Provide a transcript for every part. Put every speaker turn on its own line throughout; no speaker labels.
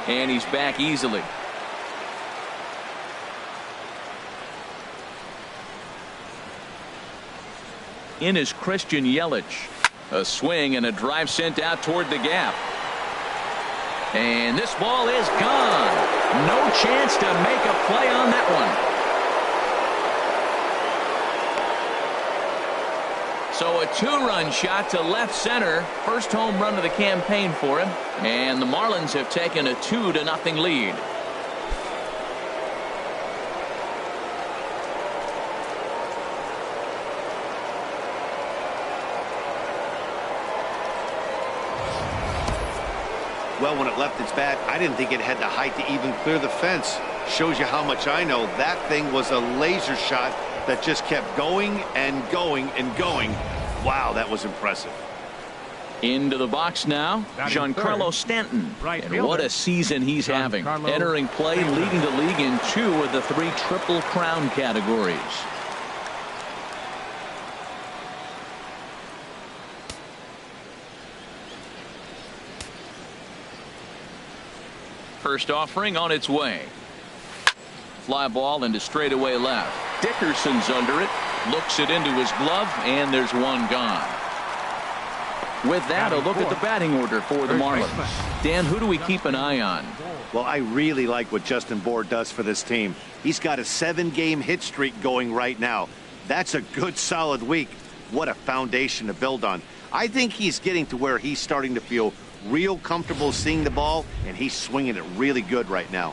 And he's back easily. In is Christian Yelich. A swing and a drive sent out toward the gap. And this ball is gone. No chance to make a play on that one. So a two-run shot to left center. First home run of the campaign for him. And the Marlins have taken a 2-0 lead.
Well, when it left its bat, I didn't think it had the height to even clear the fence. Shows you how much I know. That thing was a laser shot that just kept going and going and going. Wow, that was impressive.
Into the box now, Giancarlo Stanton. And what a season he's having. Entering play, leading the league in 2 of the 3 Triple Crown categories. First offering on its way. Fly ball into straightaway left. Dickerson's under it. Looks it into his glove, and there's one gone. With that, a look at the batting order for the Marlins. Dan, who do we keep an eye on?
Well, I really like what Justin Bour does for this team. He's got a 7-game hit streak going right now. That's a good, solid week. What a foundation to build on. I think he's getting to where he's starting to feel real comfortable seeing the ball, and he's swinging it really good right now.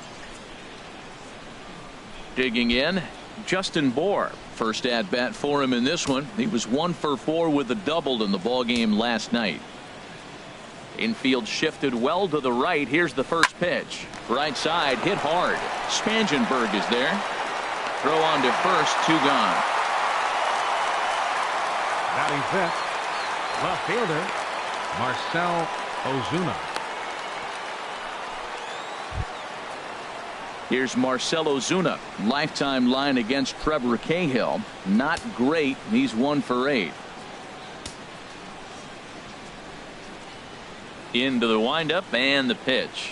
Digging in, Justin Bour. First at bat for him in this one. He was 1 for 4 with a double in the ball game last night. Infield shifted well to the right. Here's the first pitch. Right side hit hard. Spangenberg is there. Throw on to first, 2 gone.
Batting fifth, left fielder Marcell Ozuna.
Here's Marcell Ozuna. Lifetime line against Trevor Cahill. Not great. He's 1 for 8. Into the windup and the pitch.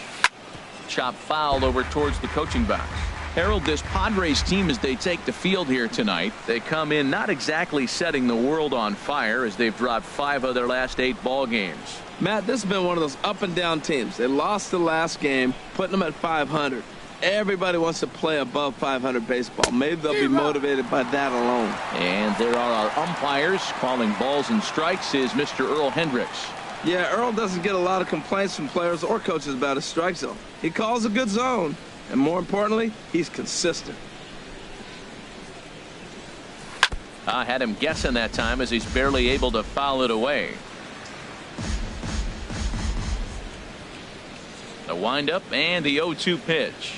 Chop foul over towards the coaching box. Harold, this Padres team, as they take the field here tonight, they come in not exactly setting the world on fire, as they've dropped 5 of their last 8 ball games.
Matt, this has been one of those up and down teams. They lost the last game, putting them at 500. Everybody wants to play above 500 baseball. Maybe they'll be motivated by that alone.
And there are our umpires calling balls and strikes is Mr. Earl Hendricks.
Yeah, Earl doesn't get a lot of complaints from players or coaches about his strike zone. He calls a good zone, and more importantly, he's consistent.
I had him guessing that time, as he's barely able to foul it away. The windup and the 0-2 pitch.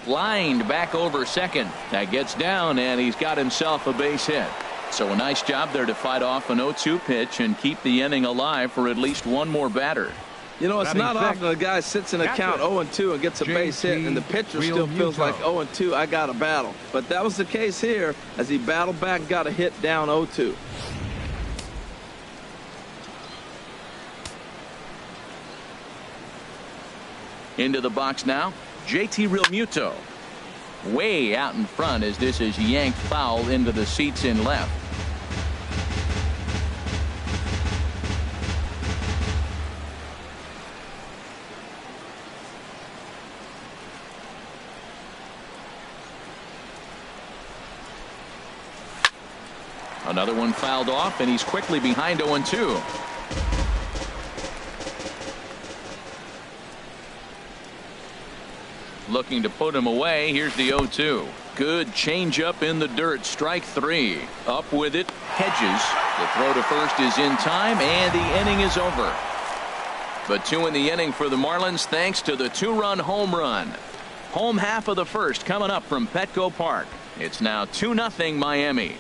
Lined back over second. That gets down, and he's got himself a base hit. So a nice job there to fight off an 0-2 pitch and keep the inning alive for at least one more batter.
You know, it's not often a guy sits in a count 0-2 and gets a base hit, and the pitcher still feels like 0-2, I got a battle. But that was the case here, as he battled back and got a hit down 0-2.
Into the box now, JT Realmuto. Way out in front, as this is yanked foul into the seats in left. Another one fouled off, and he's quickly behind 0-2. Looking to put him away. Here's the 0-2. Good changeup in the dirt. Strike 3. Up with it. Hedges. The throw to first is in time, and the inning is over. But 2 in the inning for the Marlins, thanks to the 2-run home run. Home half of the first coming up from Petco Park. It's now 2-0 Miami.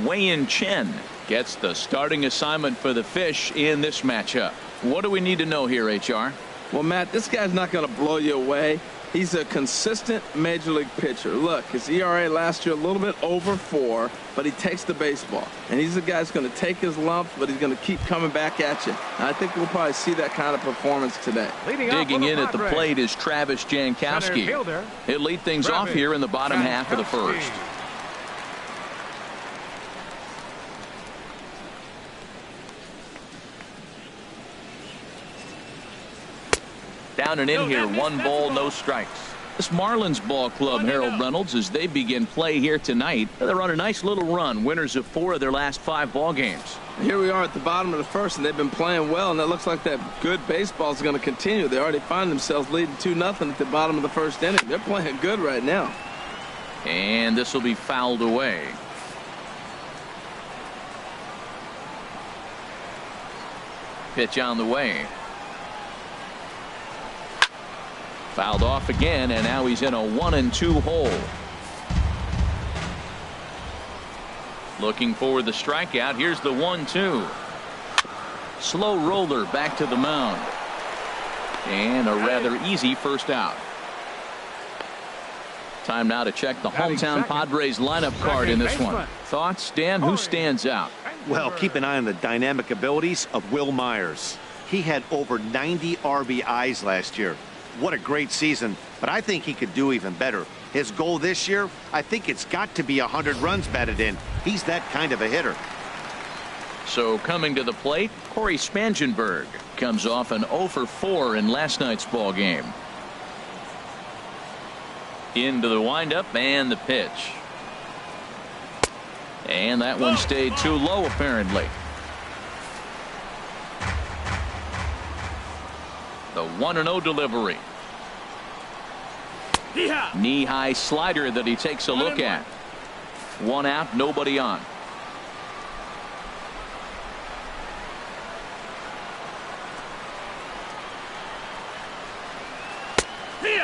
Wei-Yin Chen gets the starting assignment for the Fish in this matchup. What do we need to know here, HR?
Well, Matt, this guy's not going to blow you away, He's a consistent major league pitcher. Look, his ERA last year a little bit over 4, but he takes the baseball. And he's a guy that's going to take his lumps, but he's going to keep coming back at you. And I think we'll probably see that kind of performance today.
Digging in at the plate is Travis Jankowski. He'll lead things off here in the bottom half of the first. Down and in here, 1 ball, no strikes. This Marlins ball club, Harold Reynolds, as they begin play here tonight, they're on a nice little run, winners of 4 of their last 5 ball games.
Here we are at the bottom of the first, and they've been playing well, and it looks like that good baseball is going to continue. They already find themselves leading 2-0 at the bottom of the first inning. They're playing good right now.
And this will be fouled away. Pitch on the way. Fouled off again, and now he's in a 1-2 hole. Looking for the strikeout. Here's the 1-2. Slow roller back to the mound. And a rather easy first out. Time now to check the hometown Padres lineup card in this one. Thoughts, Dan? Who stands out?
Well, keep an eye on the dynamic abilities of Will Myers. He had over 90 RBIs last year. What a great season, but I think he could do even better. His goal this year, I think it's got to be 100 runs batted in. He's that kind of a hitter.
So coming to the plate, Corey Spangenberg comes off an 0 for 4 in last night's ball game. Into the windup and the pitch. And that one stayed too low apparently. The 1-0 delivery. Knee-high slider that he takes a look at. 1 out, nobody on.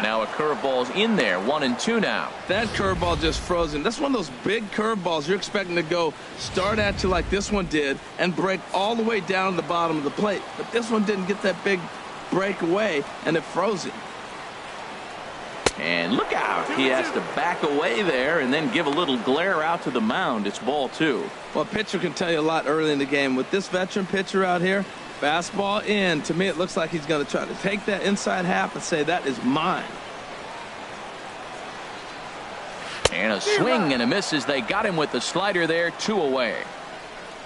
Now a curveball's in there. 1-2 now.
That curveball just frozen. That's one of those big curveballs you're expecting to go start at you like this one did and break all the way down to the bottom of the plate. But this one didn't get that big break away, and it froze him.
And look out. He has to back away there and then give a little glare out to the mound. It's ball 2.
Well, a pitcher can tell you a lot early in the game. With this veteran pitcher out here, fastball in. To me, it looks like he's going to try to take that inside half and say, that is mine.
And a swing and a miss as they got him with the slider there. 2 away.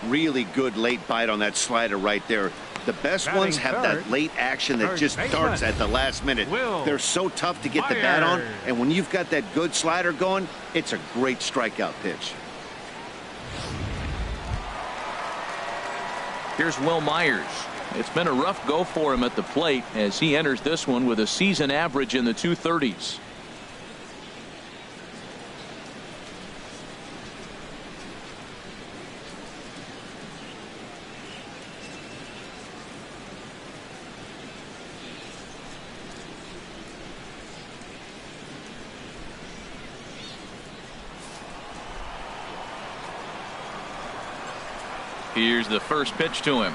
Really good late bite on that slider right there. The best ones have that late action that just starts at the last minute. They're so tough to get the bat on, and when you've got that good slider going, it's a great strikeout pitch.
Here's Will Myers. It's been a rough go for him at the plate as he enters this one with a season average in the 230s. Here's the first pitch to him.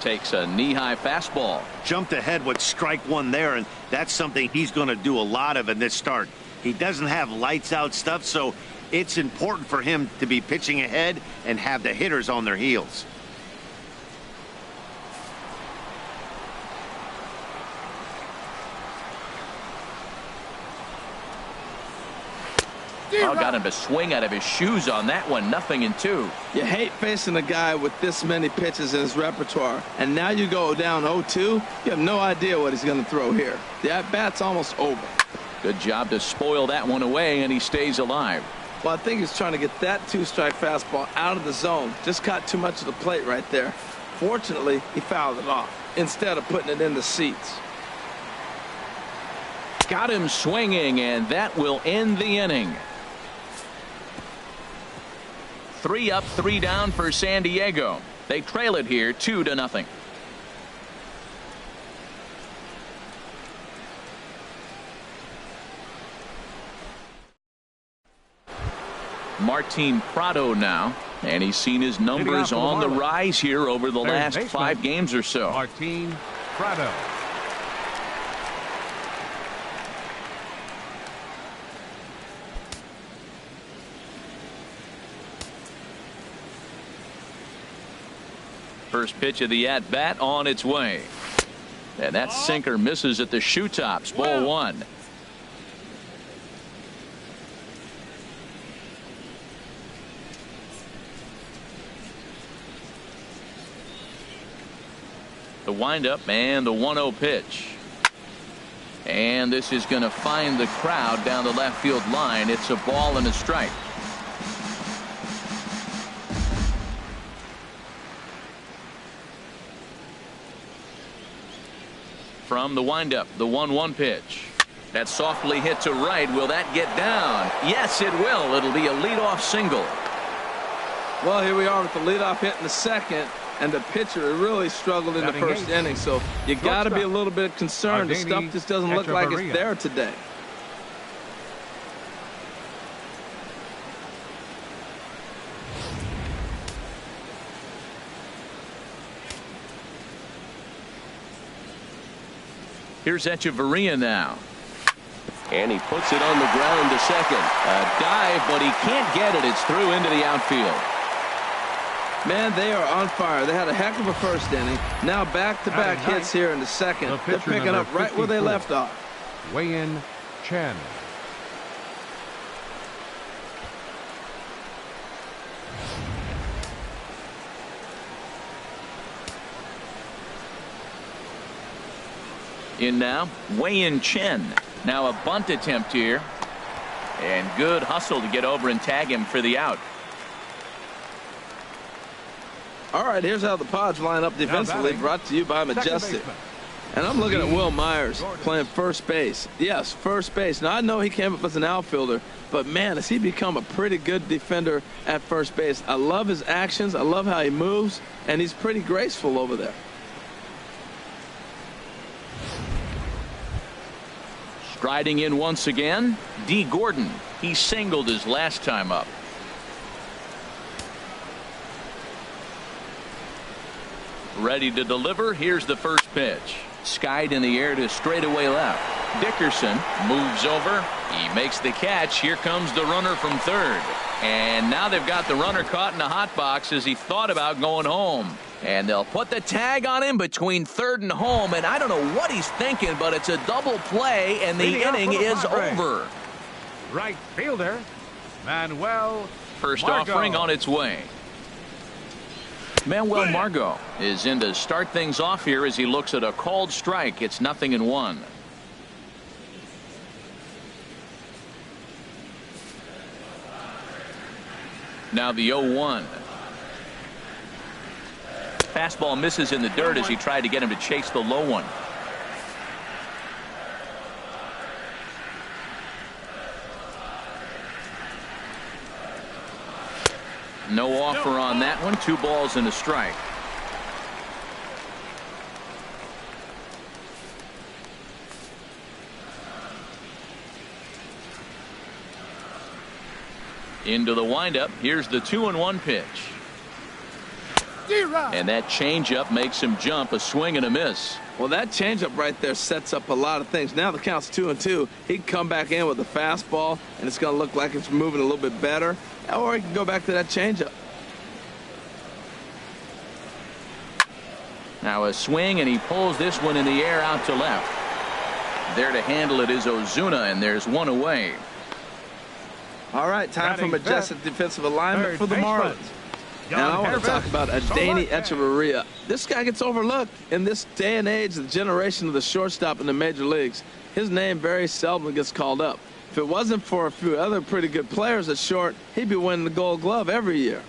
Takes a knee-high fastball.
Jumped ahead with strike 1 there, and that's something he's going to do a lot of in this start. He doesn't have lights-out stuff, so it's important for him to be pitching ahead and have the hitters on their heels.
Oh, got him to swing out of his shoes on that one. 0-2.
You hate facing a guy with this many pitches in his repertoire, and now you go down 0-2. You have no idea what he's going to throw here. The at-bat's almost over.
Good job to spoil that one away, and he stays alive.
Well, I think he's trying to get that 2-strike fastball out of the zone. Just caught too much of the plate right there. Fortunately, he fouled it off instead of putting it in the seats.
Got him swinging, and that will end the inning. 3 up, 3 down for San Diego. They trail it here 2-0. Martin Prado now, and he's seen his numbers on the rise here over the last 5 games or so.
Martin Prado.
First pitch of the at-bat on its way. And that sinker misses at the shoe tops. Ball one. The windup and the 1-0 pitch. And this is going to find the crowd down the left field line. It's a ball and a strike. From the windup, the 1-1 pitch. That's softly hit to right. Will that get down? Yes, it will. It'll be a leadoff single.
Well, here we are with the leadoff hit in the second, and the pitcher really struggled in the first inning. So you got to be a little bit concerned. The stuff just doesn't look like it's there today.
Here's Echeverria now. And he puts it on the ground to second. A dive, but he can't get it. It's through into the outfield.
Man, they are on fire. They had a heck of a first inning. Now back-to-back hits here in the second. They're picking up right where they left off.
Weigh in, Chen.
In now, weigh-in Chen. Now a bunt attempt here. And good hustle to get over and tag him for the out.
All right, here's how the Padres line up defensively, brought to you by Majestic. And I'm looking at Will Myers playing first base. Yes, first base. Now, I know he came up as an outfielder, but, man, has he become a pretty good defender at first base. I love his actions. I love how he moves, and he's pretty graceful over there.
Striding in once again, D. Gordon. He singled his last time up. Ready to deliver. Here's the first pitch. Skied in the air to straightaway left. Dickerson moves over. He makes the catch. Here comes the runner from third. And now they've got the runner caught in the hot box as he thought about going home. And they'll put the tag on him between third and home. And I don't know what he's thinking, but it's a double play, and the inning is over.
Right fielder, Manuel
First
Margot.
offering on its way. Manuel Margot is in to start things off here as he looks at a called strike. It's 0-1. Now the 0-1. Fastball misses in the dirt as he tried to get him to chase the low one. No offer on that one. 2 balls and a strike. Into the windup. Here's the 2-1 pitch. And that changeup makes him jump. A swing and a miss.
Well, that changeup right there sets up a lot of things. Now the count's 2-2. He can come back in with a fastball, and it's going to look like it's moving a little bit better. Or he can go back to that changeup.
Now a swing, and he pulls this one in the air out to left. There to handle it is Ozuna, and there's one away.
All right, time for majestic defensive alignment for the Marlins. And I want to talk about Adeiny Echeverria. This guy gets overlooked in this day and age, the generation of the shortstop in the major leagues. His name very seldom gets called up. If it wasn't for a few other pretty good players at short, he'd be winning the Gold Glove every year.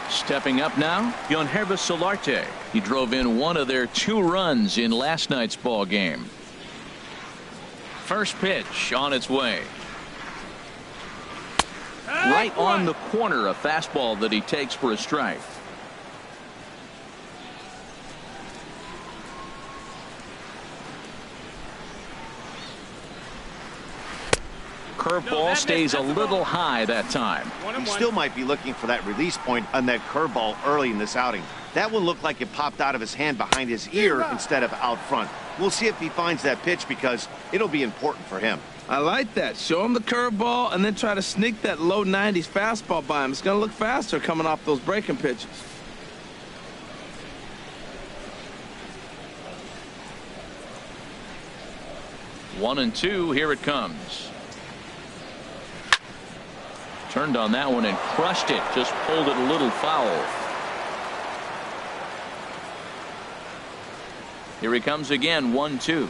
Stepping up now, Yonhervis Solarte. He drove in one of their 2 runs in last night's ball game. First pitch on its way. Right on the corner, a fastball that he takes for a strike. Curveball stays a little high that time.
He still might be looking for that release point on that curveball early in this outing. That one looked like it popped out of his hand behind his ear instead of out front. We'll see if he finds that pitch because it'll be important for him.
I like that. Show him the curveball and then try to sneak that low 90s fastball by him. It's going to look faster coming off those breaking pitches.
One and two, here it comes. Turned on that one and crushed it. Just pulled it a little foul. Here he comes again, 1-2.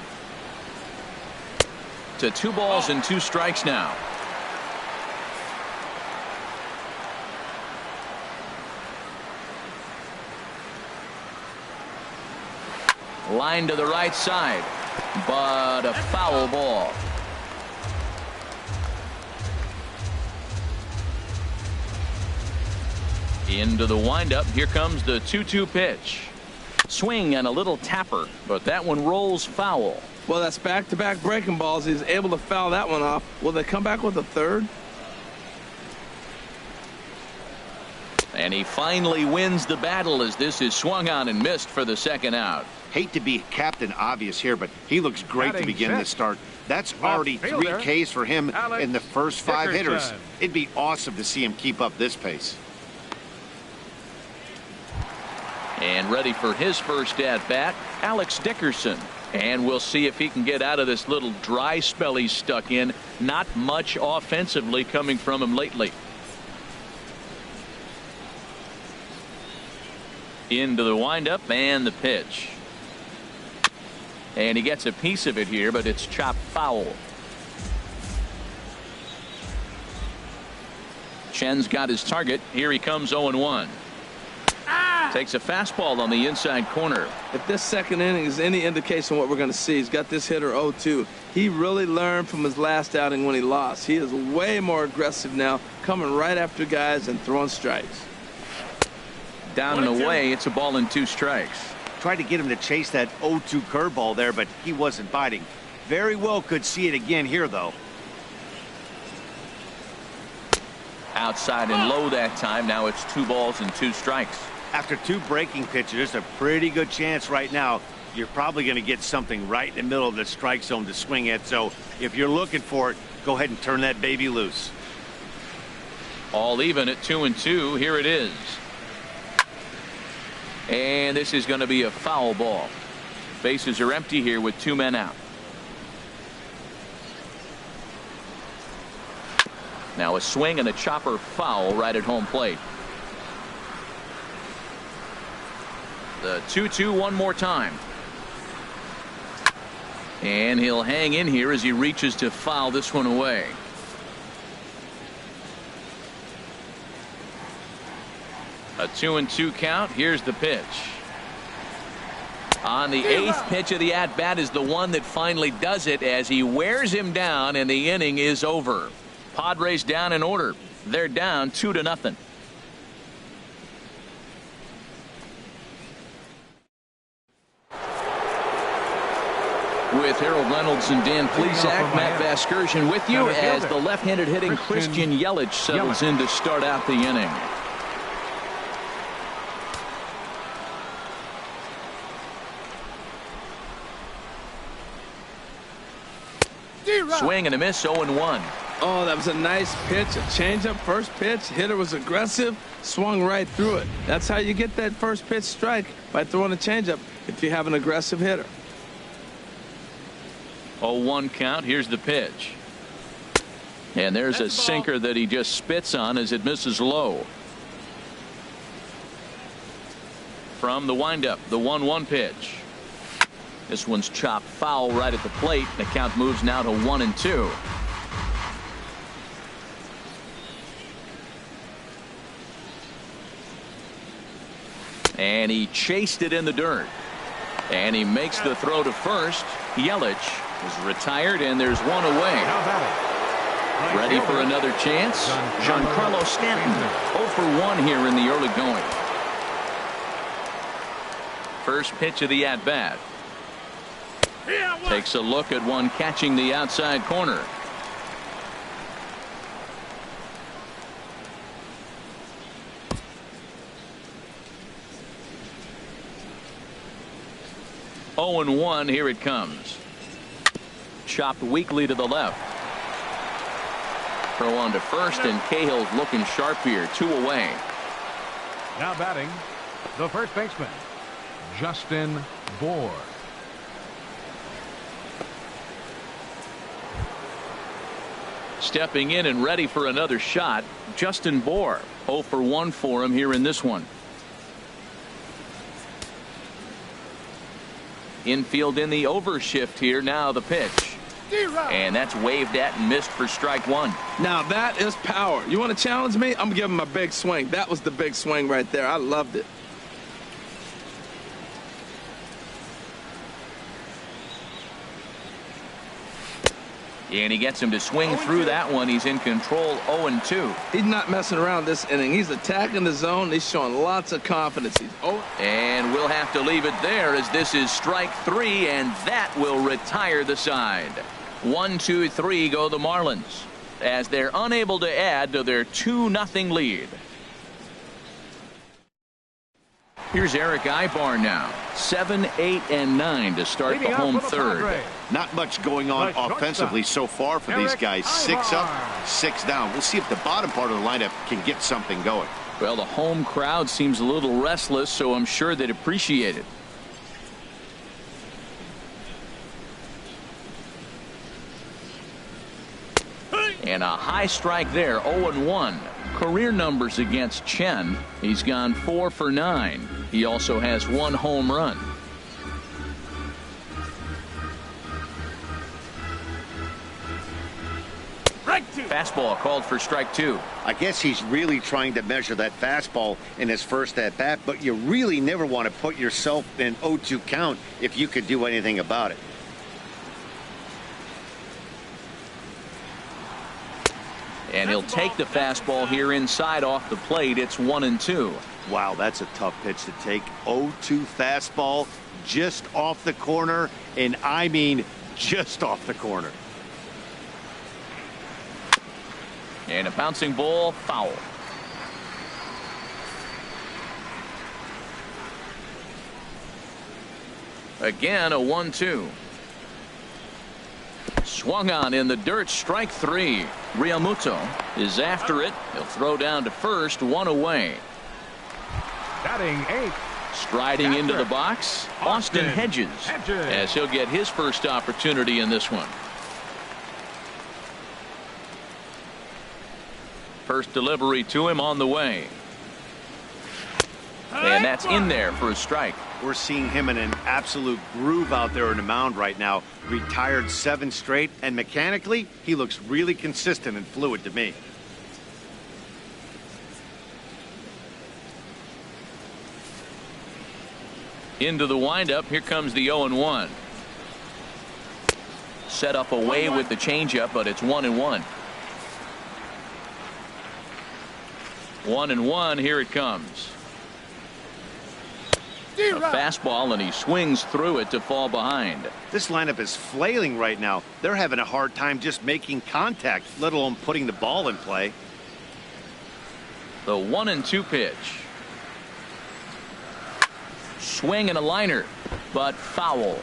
To 2 balls and 2 strikes now. Line to the right side, but a foul ball. Into the windup. Here comes the 2-2 pitch. Swing and a little tapper, but that one rolls foul.
Well, that's back-to-back breaking balls. He's able to foul that one off. Will they come back with a third?
And he finally wins the battle as this is swung on and missed for the second out.
Hate to be Captain Obvious here, but he looks great to begin this start. That's already 3
fielder,
Ks for him in the first 5 hitters.
Dickerson.
It'd be awesome to see him keep up this pace.
And ready for his first at-bat, Alex Dickerson. And we'll see if he can get out of this little dry spell he's stuck in. Not much offensively coming from him lately. Into the windup and the pitch. And he gets a piece of it here, but it's chopped foul. Chen's got his target. Here he comes 0-1. Takes a fastball on the inside corner.
If this second inning is any indication of what we're going to see, he's got this hitter 0-2. He really learned from his last outing when he lost. He is way more aggressive now, coming right after guys and throwing strikes.
Down and away, it's a ball and 2 strikes.
Tried to get him to chase that 0-2 curveball there, but he wasn't biting. Very well could see it again here, though.
Outside and low that time. Now it's 2 balls and 2 strikes.
After 2 breaking pitches, there's a pretty good chance right now you're probably going to get something right in the middle of the strike zone to swing at. So if you're looking for it, go ahead and turn that baby loose.
All even at 2-2. Here it is. And this is going to be a foul ball. Bases are empty here with 2 men out. Now a swing and a chopper foul right at home plate. The 2-2 one more time. And he'll hang in here as he reaches to foul this one away. A 2-2 count. Here's the pitch. On the 8th pitch of the at-bat is the one that finally does it as he wears him down and the inning is over. Padres down in order. They're down 2-0. With Harold Reynolds and Dan Plesac, Matt Vasgersian with you as the left-handed hitting Christian Yelich settles in to start out the inning. Swing and a miss, 0-1.
Oh, that was a nice pitch. A changeup first pitch. Hitter was aggressive, swung right through it. That's how you get that first pitch strike, by throwing a changeup if you have an aggressive hitter.
0-1 count. Here's the pitch. And there's a sinker that he just spits on as it misses low. From the windup, the 1-1 pitch. This one's chopped foul right at the plate. The count moves now to 1-2. And he chased it in the dirt. And he makes the throw to first. Yelich is retired, and there's one away. Ready for another chance? Giancarlo Stanton, 0 for 1 here in the early going. First pitch of the at-bat. Takes a look at one catching the outside corner. 0-1. Here it comes. Chopped weakly to the left. Throw on to first, and Cahill's looking sharp here. 2 away.
Now batting, the first baseman, Justin Bour.
Stepping in and ready for another shot, Justin Bour. 0 for 1 for him here in this one. Infield in the overshift here. Now the pitch. And that's waved at and missed for strike 1.
Now that is power. You want to challenge me? I'm going to give him a big swing. That was the big swing right there. I loved it.
And he gets him to swing through that one. He's in control. 0-2.
He's not messing around this inning. He's attacking the zone. He's showing lots of confidence.
And we'll have to leave it there, as this is strike 3, and that will retire the side. 1-2-3 go the Marlins, as they're unable to add to their 2-0 lead. Here's Eric Ibar now. 7, 8, and 9 to start the home third.
Not much going on offensively so far for these guys. 6 up, 6 down. We'll see if the bottom part of the lineup can get something going.
Well, the home crowd seems a little restless, so I'm sure they'd appreciate it. And a high strike there. 0-1. Career numbers against Chen. He's gone 4 for 9. He also has 1 home run. Fastball called for strike 2.
I guess he's really trying to measure that fastball in his first at bat, but you really never want to put yourself in 0-2 count if you could do anything about it.
And he'll take the fastball here inside off the plate. It's 1-2.
Wow, that's a tough pitch to take. 0-2 fastball just off the corner, and I mean just off the corner.
And a bouncing ball, foul. Again, a 1-2. Swung on in the dirt, strike 3. Realmuto is after it. He'll throw down to first, 1 away.
Batting 8.
Striding into the box, Austin Hedges, as he'll get his first opportunity in this one. First delivery to him on the way. And that's in there for a strike.
We're seeing him in an absolute groove out there in the mound right now. Retired 7 straight, and mechanically, he looks really consistent and fluid to me.
Into the windup. Here comes the 0-1. Set up away with the changeup, but it's 1-1. 1-1. Here it comes. A fastball, and he swings through it to fall behind.
This lineup is flailing right now. They're having a hard time just making contact, let alone putting the ball in play.
The 1-2 pitch. Swing and a liner, but foul.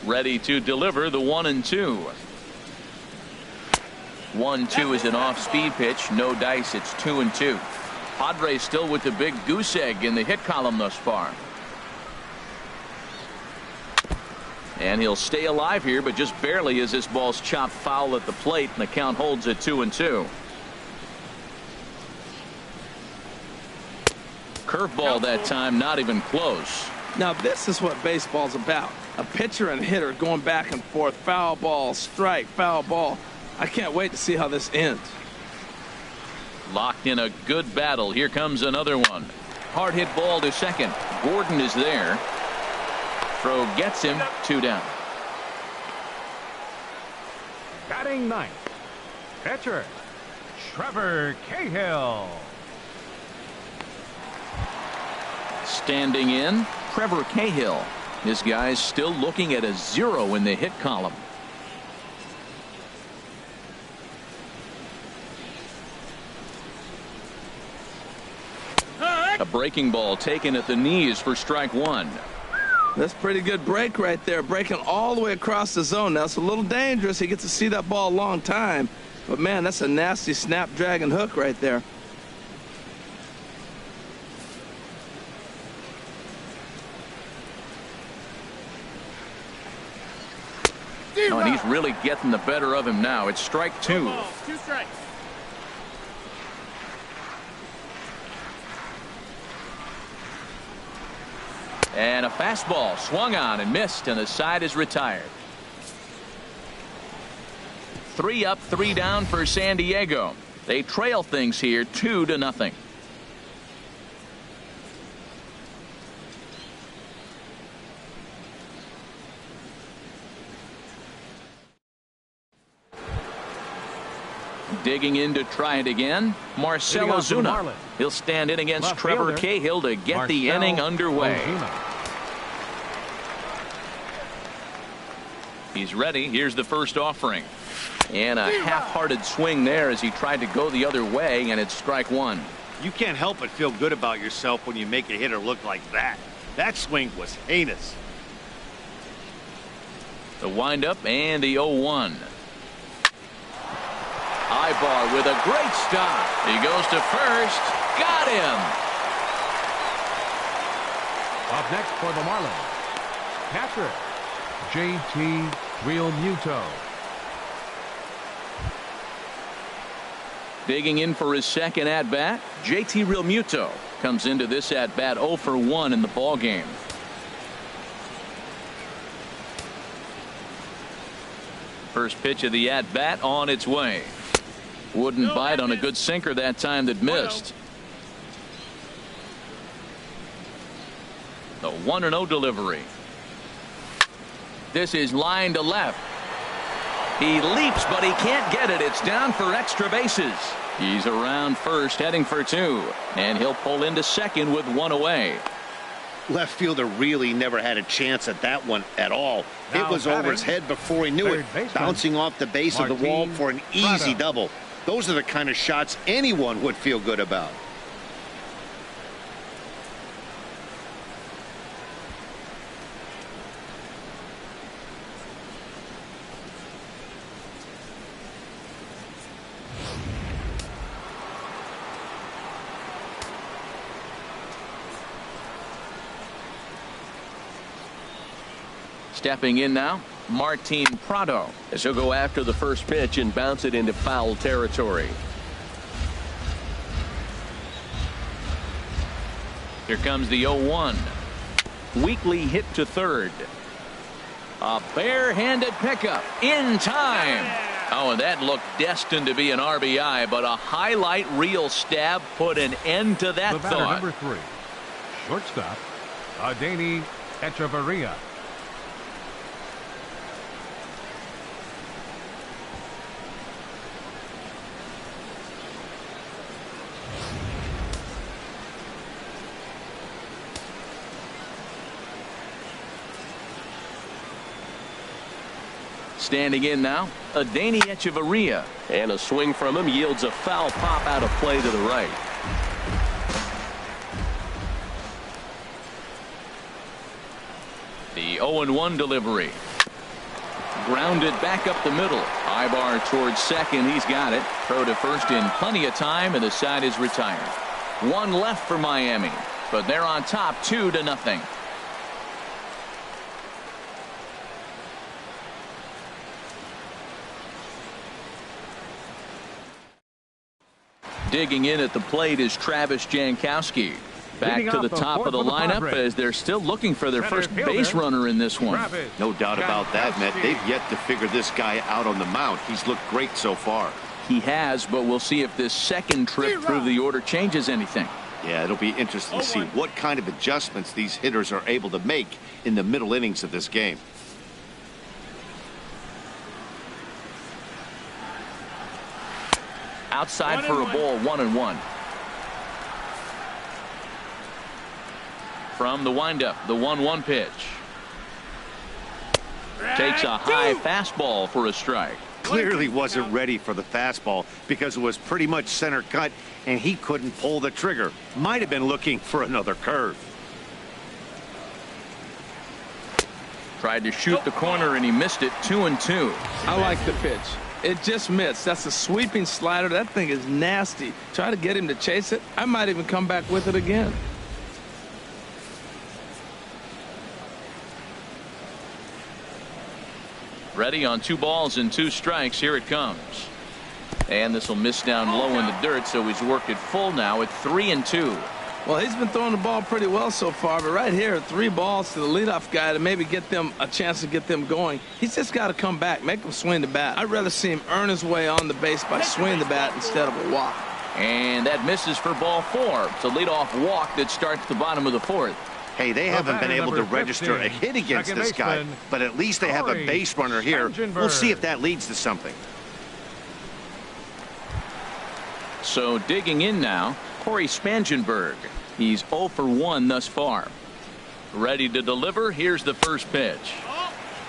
Ready to deliver the 1-2. 1-2 is an off-speed pitch. No dice. It's 2-2. Padres still with the big goose egg in the hit column thus far. And he'll stay alive here, but just barely, as this ball's chopped foul at the plate, and the count holds at 2-2. Curveball that time, not even close.
Now this is what baseball's about. A pitcher and hitter going back and forth. Foul ball, strike, foul ball. I can't wait to see how this ends.
Locked in a good battle. Here comes another one. Hard hit ball to second. Gordon is there. Throw gets him. 2 down.
Batting 9th. Pitcher, Trevor Cahill.
Standing in, Trevor Cahill. This guy's still looking at a 0 in the hit column. A breaking ball taken at the knees for strike one.
That's pretty good break right there, breaking all the way across the zone. Now, it's a little dangerous. He gets to see that ball a long time. But, man, that's a nasty snapdragon hook right there.
Oh, and he's really getting the better of him now. It's strike two.
2 strikes.
And a fastball swung on and missed, and the side is retired. 3 up, 3 down for San Diego. They trail things here 2-0. Digging in to try it again, Marcell Ozuna. He'll stand in against Trevor Cahill to get the inning underway. He's ready. Here's the first offering. And a half-hearted swing there as he tried to go the other way, and it's strike one.
You can't help but feel good about yourself when you make a hitter look like that. That swing was heinous.
The windup and the 0-1. Ibar with a great stop. He goes to first. Got him.
Up next for the Marlins, catcher, JT Realmuto.
Digging in for his second at-bat, JT Realmuto comes into this at-bat 0 for 1 in the ballgame. First pitch of the at-bat on its way. Wouldn't bite on a good sinker that time that missed. The 1-0 delivery. This is line to left. He leaps, but he can't get it. It's down for extra bases. He's around first, heading for 2. And he'll pull into second with 1 away.
Left fielder really never had a chance at that one at all.
Now
it was over his head before he knew it, bouncing off the base of the wall for an easy double. Those are the kind of shots anyone would feel good about.
Stepping in now, Martin Prado, as he'll go after the first pitch and bounce it into foul territory. Here comes the 0-1. Weakly hit to third. A barehanded pickup in time. Oh, and that looked destined to be an RBI, but a highlight reel stab put an end to that thought.
Number 3, shortstop, Adeiny Echeverria.
Standing in now, Adeiny Echeverria. And a swing from him yields a foul pop out of play to the right. The 0-1 delivery. Grounded back up the middle. Ibar towards second. He's got it. Throw to first in plenty of time, and the side is retired. 1 left for Miami, but they're on top 2-0. Digging in at the plate is Travis Jankowski. Back to the top of the lineup as they're still looking for their first base runner in this one.
No doubt about that, Matt. They've yet to figure this guy out on the mound. He's looked great so far.
He has, but we'll see if this second trip through the order changes anything.
Yeah, it'll be interesting to see what kind of adjustments these hitters are able to make in the middle innings of this game.
Outside for a ball, 1-1. From the windup, the 1-1 pitch. Takes a high fastball for a strike.
clearly wasn't ready for the fastball because it was pretty much center cut and he couldn't pull the trigger. Might have been looking for another curve.
Tried to shoot the corner and he missed it. 2-2.
I like the pitch. It just missed. That's a sweeping slider. That thing is nasty. Try to get him to chase it. I might even come back with it again.
Ready on 2 balls and 2 strikes. Here it comes. And this will miss down low in the dirt, so he's worked it full now at 3-2.
Well, he's been throwing the ball pretty well so far, but right here, 3 balls to the leadoff guy to maybe get them a chance to get them going. He's just got to come back, make him swing the bat. I'd rather see him earn his way on the base by swinging the bat instead of a walk.
And that misses for ball 4. It's a leadoff walk that starts the bottom of the 4th.
Hey, they haven't been able to register a hit against this guy, but at least they have a base runner here. We'll see if that leads to something.
So digging in now, Corey Spangenberg. He's 0 for 1 thus far. Ready to deliver. Here's the first pitch.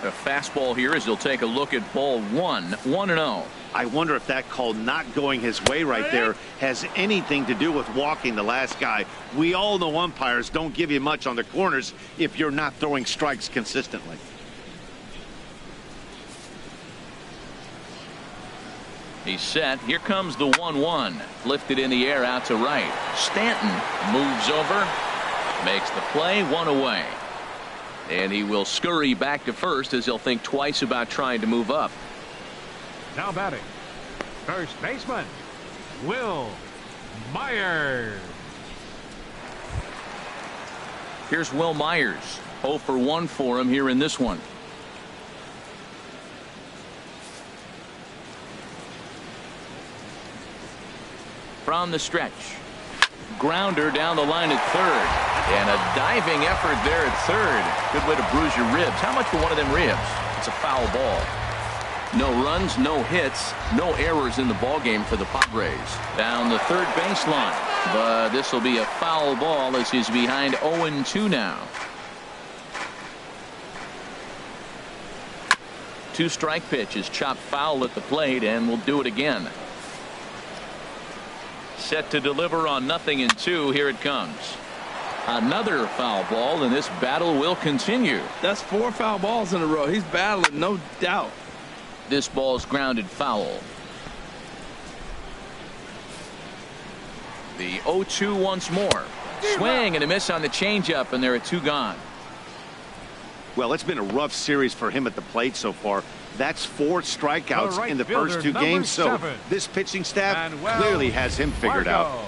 A fastball here as he'll take a look at ball 1. 1-0.
I wonder if that call not going his way right there has anything to do with walking the last guy. We all know umpires don't give you much on the corners if you're not throwing strikes consistently.
He's set. Here comes the 1-1. Lifted in the air out to right. Stanton moves over. Makes the play. 1 away. And he will scurry back to first as he'll think twice about trying to move up.
Now batting, first baseman, Will Myers.
Here's Will Myers. 0 for 1 for him here in this one. From the stretch. Grounder down the line at third. And a diving effort there at third. Good way to bruise your ribs. How much for one of them ribs? It's a foul ball. No runs, no hits, no errors in the ballgame for the Padres. Down the third baseline. But this will be a foul ball as he's behind 0-2 now. 2-strike pitch is chopped foul at the plate, and we'll do it again. Set to deliver on 0-2. Here it comes. Another foul ball, and this battle will continue.
That's 4 foul balls in a row. He's battling, no doubt.
This ball's grounded foul. The 0-2 once more. Swing and a miss on the changeup, and there are 2 gone.
Well, it's been a rough series for him at the plate so far. That's 4 strikeouts in the first 2 games, so this pitching staff clearly has him figured out.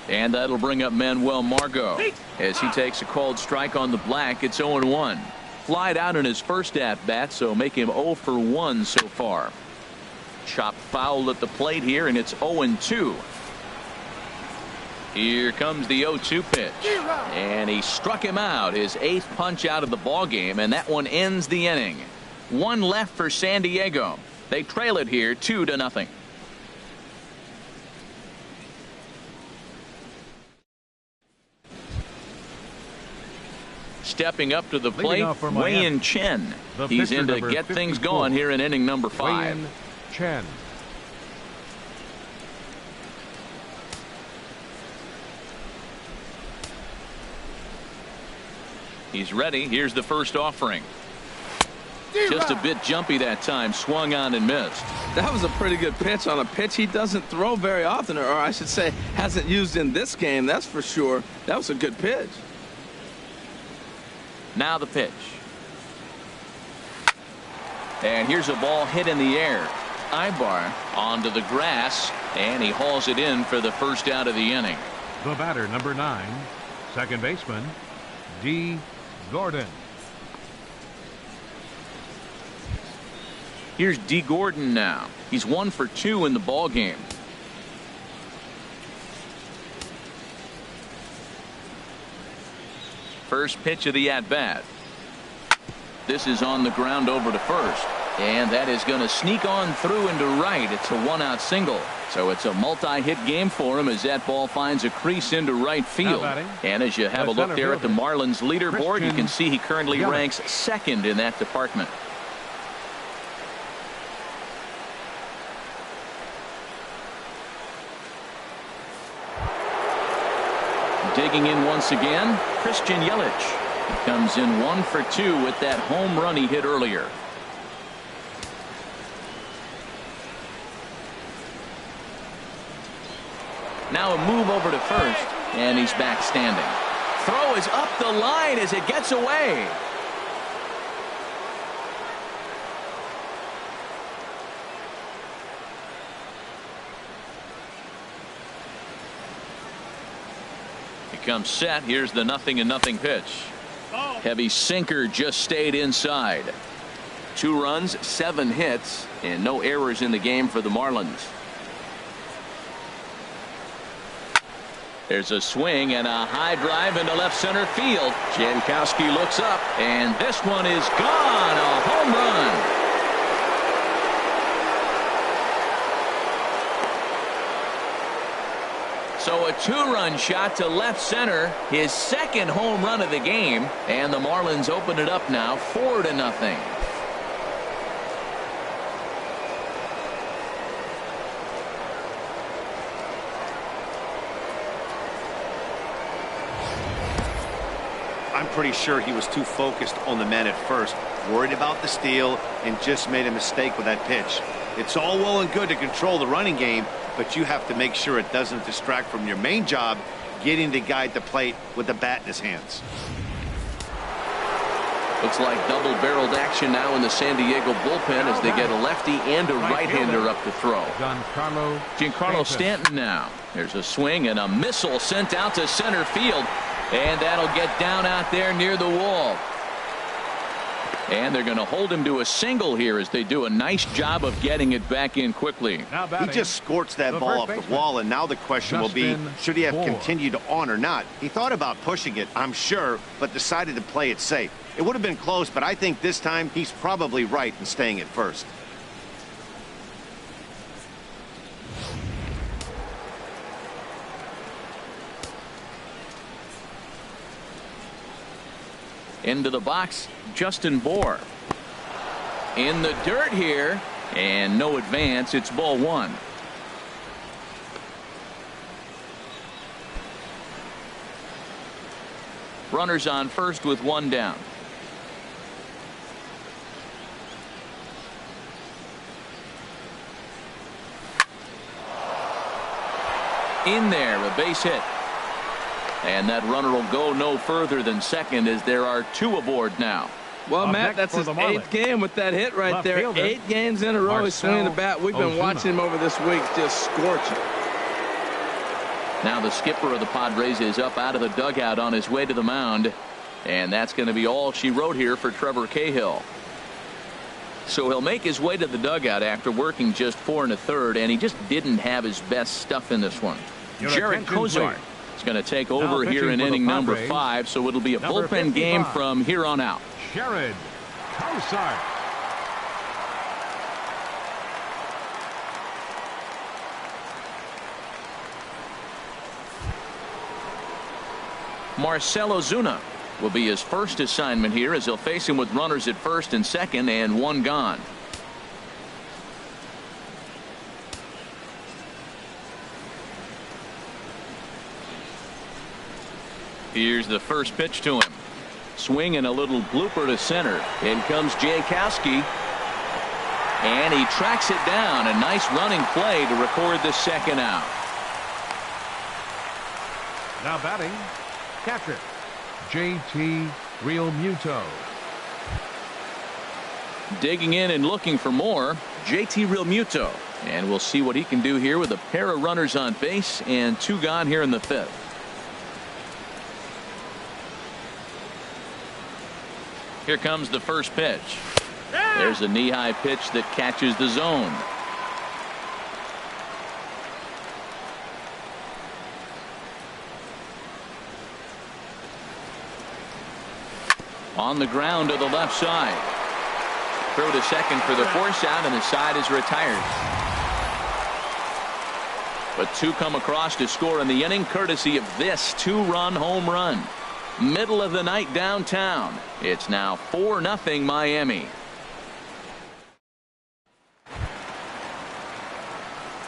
And that'll bring up Manuel Margot as he takes a called strike on the black. It's 0-1. Flied out in his first at bat, so make him 0 for 1 so far. Chopped foul at the plate here, and it's 0-2. Here comes the 0-2 pitch, and he struck him out, his 8th punch out of the ball game, and that one ends the inning. 1 left for San Diego. They trail it here 2-0. Stepping up to the plate, Wei-Yin Chen. He's in to get things going here in inning number 5.
Wei-Yin Chen.
He's ready. Here's the first offering. Just a bit jumpy that time. Swung on and missed.
That was a pretty good pitch on a pitch he doesn't throw very often, or I should say hasn't used in this game. That's for sure. That was a good pitch.
Now the pitch. And here's a ball hit in the air. Ibar onto the grass, and he hauls it in for the first out of the inning.
The batter, number 9, second baseman, D. Gordon.
Here's D. Gordon now. He's 1 for 2 in the ball game. First pitch of the at-bat. This is on the ground over to first. And that is going to sneak on through into right. It's a 1-out single. So it's a multi-hit game for him as that ball finds a crease into right field. And as you have a look there at the Marlins leaderboard, you can see he currently ranks second in that department. Digging in once again, Yelich. He comes in 1 for 2 with that home run he hit earlier. Now a move over to first, and he's back standing. Throw is up the line as it gets away. He comes set. Here's the 0-0 pitch. Heavy sinker just stayed inside. 2 runs, 7 hits, and no errors in the game for the Marlins. There's a swing and a high drive into left center field. Jankowski looks up, and this one is gone. A home run. So a 2-run shot to left center, his second home run of the game, and the Marlins open it up now 4-0.
I'm pretty sure he was too focused on the man at first, worried about the steal, and just made a mistake with that pitch. It's all well and good to control the running game, but you have to make sure it doesn't distract from your main job, getting to guide the plate with the bat in his hands.
Looks like double-barreled action now in the San Diego bullpen as they get a lefty and a right-hander up to throw. Giancarlo Stanton now. There's a swing and a missile sent out to center field, and that'll get down out there near the wall. And they're going to hold him to a single here as they do a nice job of getting it back in quickly.
He just scorched that ball off the wall, and now the question will be, should he have continued on or not? He thought about pushing it, I'm sure, but decided to play it safe. It would have been close, but I think this time he's probably right in staying at first.
Into the box, Justin Bour. In the dirt here, and no advance. It's ball 1. Runners on first with 1 down. In there, a base hit. And that runner will go no further than second as there are 2 aboard now.
Well, Matt, that's his 8th game with that hit right there. 8 games in a row he's swinging the bat. We've been watching him over this week just scorching.
Now the skipper of the Padres is up out of the dugout on his way to the mound. And that's going to be all she wrote here for Trevor Cahill. So he'll make his way to the dugout after working just 4 1/3, and he just didn't have his best stuff in this one. Jared Kozar is going to take over here in inning number 5, so it'll be a bullpen game from here on out.
Jared Kozar.
Marcell Ozuna will be his first assignment here as he'll face him with runners at first and second and 1 gone. Here's the first pitch to him. Swing and a little blooper to center. In comes Jankowski. And he tracks it down. A nice running play to record the second out.
Now batting, catcher, JT Realmuto.
Digging in and looking for more, JT Realmuto. And we'll see what he can do here with a pair of runners on base and 2 gone here in the 5th. Here comes the first pitch. There's a knee-high pitch that catches the zone. On the ground to the left side. Throw to second for the force out, and the side is retired. But two come across to score in the inning, courtesy of this two-run home run. Middle of the night downtown. It's now 4-0 Miami.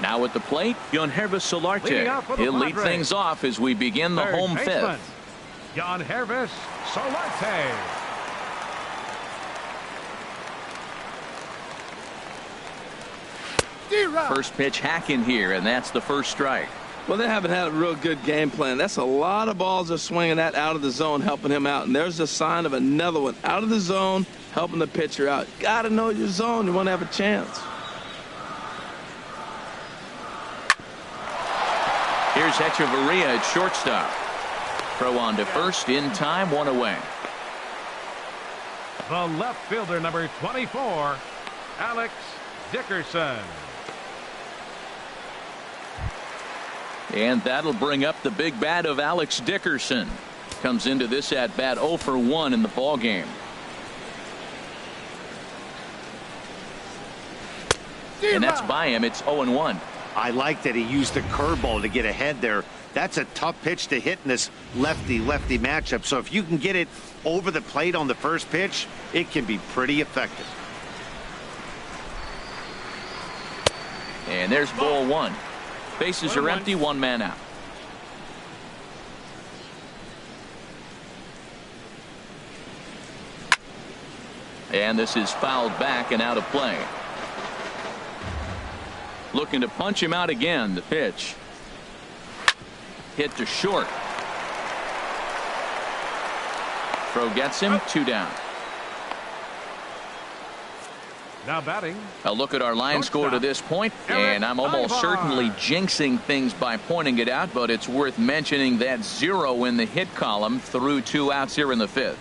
Now at the plate, Yangervis Solarte. He'll lead things off as we begin the home fifth.
Yangervis Solarte.
First pitch hacking here, and that's the first strike.
Well, they haven't had a real good game plan. That's a lot of balls they're swinging at out of the zone, helping him out. And there's a sign of another one out of the zone, helping the pitcher out. Got to know your zone. You want to have a chance.
Here's Echeverria at shortstop. Throw on to first in time, one away.
The left fielder, number 24, Alex Dickerson.
And that'll bring up the big bat of Alex Dickerson. Comes into this at bat 0 for 1 in the ball game. And that's by him. It's 0-1.
I like that he used the curveball to get ahead there. That's a tough pitch to hit in this lefty-lefty matchup. So if you can get it over the plate on the first pitch, it can be pretty effective.
And there's ball one. Bases are empty, one man out. And this is fouled back and out of play. Looking to punch him out again. The pitch. Hit to short. Throw gets him, 2 down.
Now batting.
A look at our line score to this point, and I'm almost certainly jinxing things by pointing it out, but it's worth mentioning that 0 in the hit column through 2 outs here in the fifth.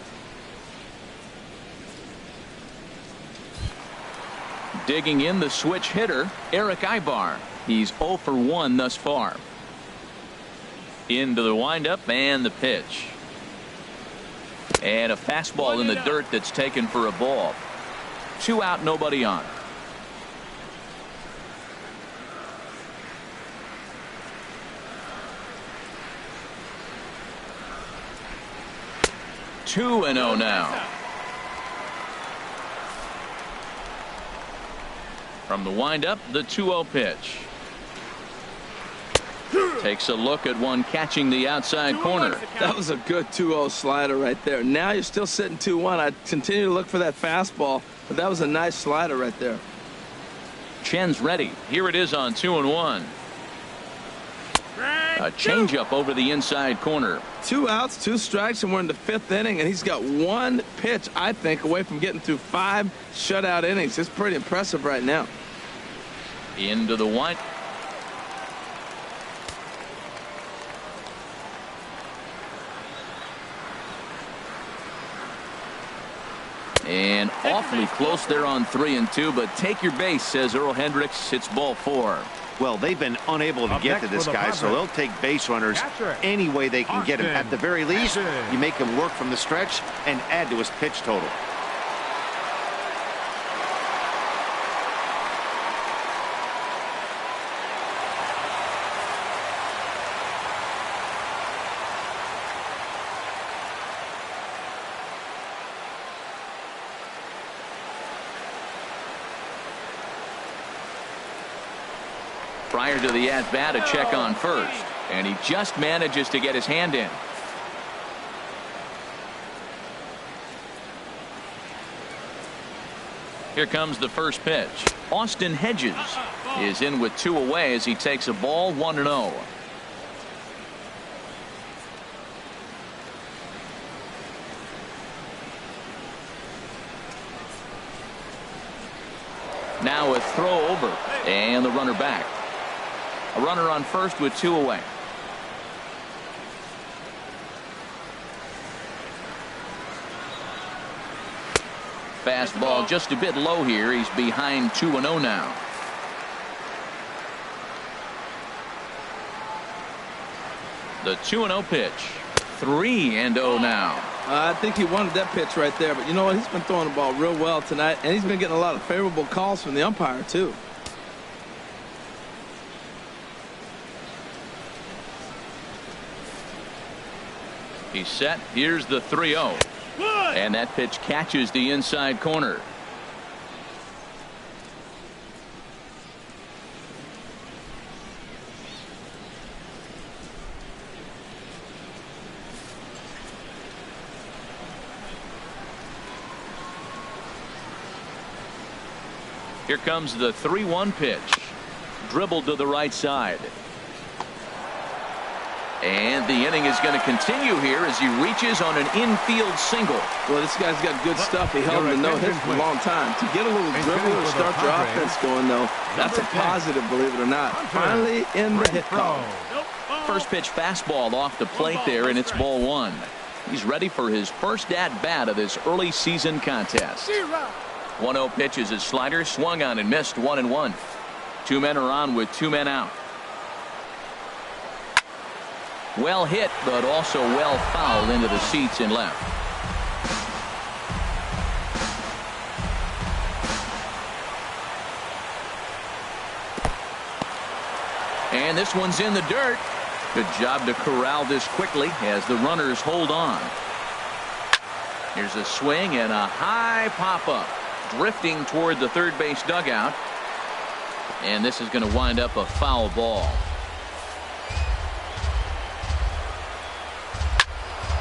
Digging in the switch hitter, Eric Ibar. He's 0 for 1 thus far. Into the windup and the pitch. And a fastball in the dirt that's taken for a ball. 2 out, nobody on. Two and 0 now. From the windup, the 2-0 pitch. Takes a look at one catching the outside corner.
That was a good 2-0 slider right there. Now you're still sitting 2-1. I'd continue to look for that fastball, but that was a nice slider right there.
Chen's ready. Here it is on 2-1. A changeup over the inside corner.
2 outs, 2 strikes, and we're in the 5th inning, and he's got 1 pitch, I think, away from getting through 5 shutout innings. It's pretty impressive right now.
Into the wind. And awfully close there on 3-2, but take your base, says Earl Hendricks. It's ball 4.
Well, they've been unable to get to this guy, so they'll take base runners any way they can get him. At the very least, you make him work from the stretch and add to his pitch total.
Prior to the at-bat, a check on first, and he just manages to get his hand in. Here comes the first pitch. Austin Hedges is in with 2 away as he takes a ball, 1-0. Now a throw over, and the runner back. A runner on first with 2 away. Fastball just a bit low here. He's behind 2-0 now. The 2-0 pitch. 3-0 now.
I think he wanted that pitch right there, but you know what? He's been throwing the ball real well tonight, and he's been getting a lot of favorable calls from the umpire, too.
He's set. Here's the 3-0. And that pitch catches the inside corner. Here comes the 3-1 pitch. Dribbled to the right side. And the inning is going to continue here as he reaches on an infield single.
Well, this guy's got good stuff. He held the no-hit for a long time. To get a little dribble or start your offense going, though, that's a positive, believe it or not. Finally in the hit column.
First pitch fastball off the plate there, and it's ball 1. He's ready for his first at-bat of this early season contest. 1-0 pitch is his slider, swung on and missed, 1-1. 2 men are on with 2 men out. Well hit, but also well fouled into the seats in left. And this one's in the dirt. Good job to corral this quickly as the runners hold on. Here's a swing and a high pop-up, drifting toward the third base dugout. And this is going to wind up a foul ball.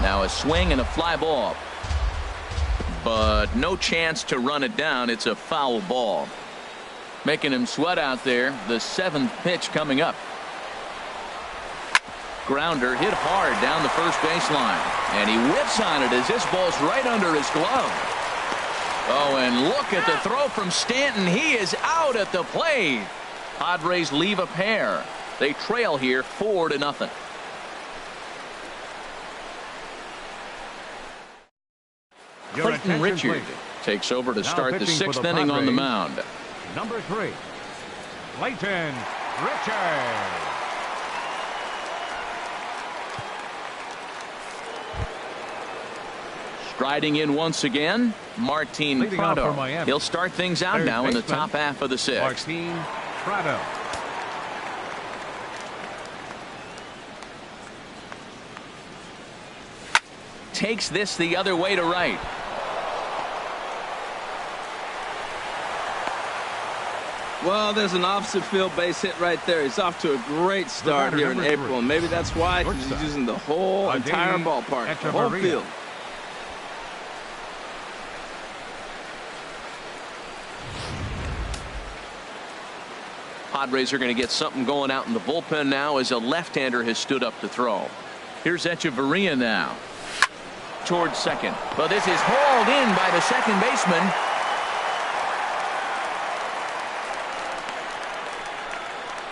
Now a swing and a fly ball. But no chance to run it down. It's a foul ball. Making him sweat out there. The 7th pitch coming up. Grounder hit hard down the first baseline. And he whips on it as this ball's right under his glove. Oh, and look at the throw from Stanton. He is out at the plate. Padres leave a pair. They trail here 4-0. Clayton Richard takes over to start the 6th inning on the mound.
Number 3, Clayton Richard.
Striding in once again, Martin
Leading off
Prado.
for Miami.
He'll start things out
Third
now in the
baseman,
top half of the 6th.
Martin Prado.
Takes this the other way to right.
Well, there's an opposite field base hit right there. He's off to a great start here in April. And maybe that's why he's using the whole entire ballpark, the whole field.
Padres are going to get something going out in the bullpen now as a left-hander has stood up to throw. Here's Echeverria now. Towards second. But this is hauled in by the second baseman.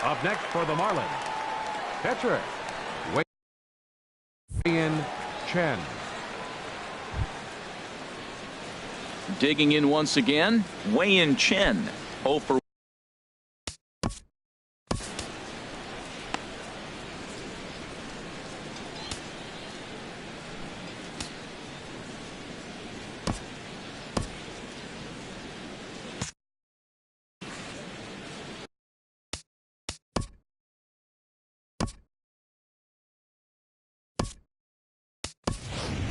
Up next for the Marlins, pitcher, Chen.
Digging in once again, Chen. 0 for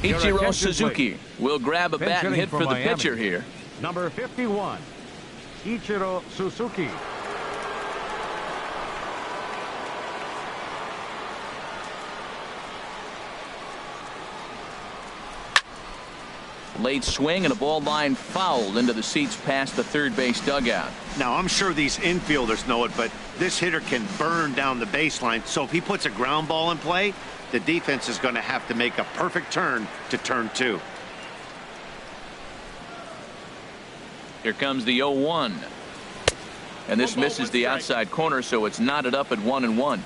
Ichiro Suzuki will grab a bat and hit for the pitcher here.
Number 51, Ichiro Suzuki.
Late swing and a ball line fouled into the seats past the third base dugout.
Now, I'm sure these infielders know it, but this hitter can burn down the baseline. So if he puts a ground ball in play, the defense is going to have to make a perfect turn to turn 2.
Here comes the 0-1. And this misses the outside corner, so it's knotted up at 1-1.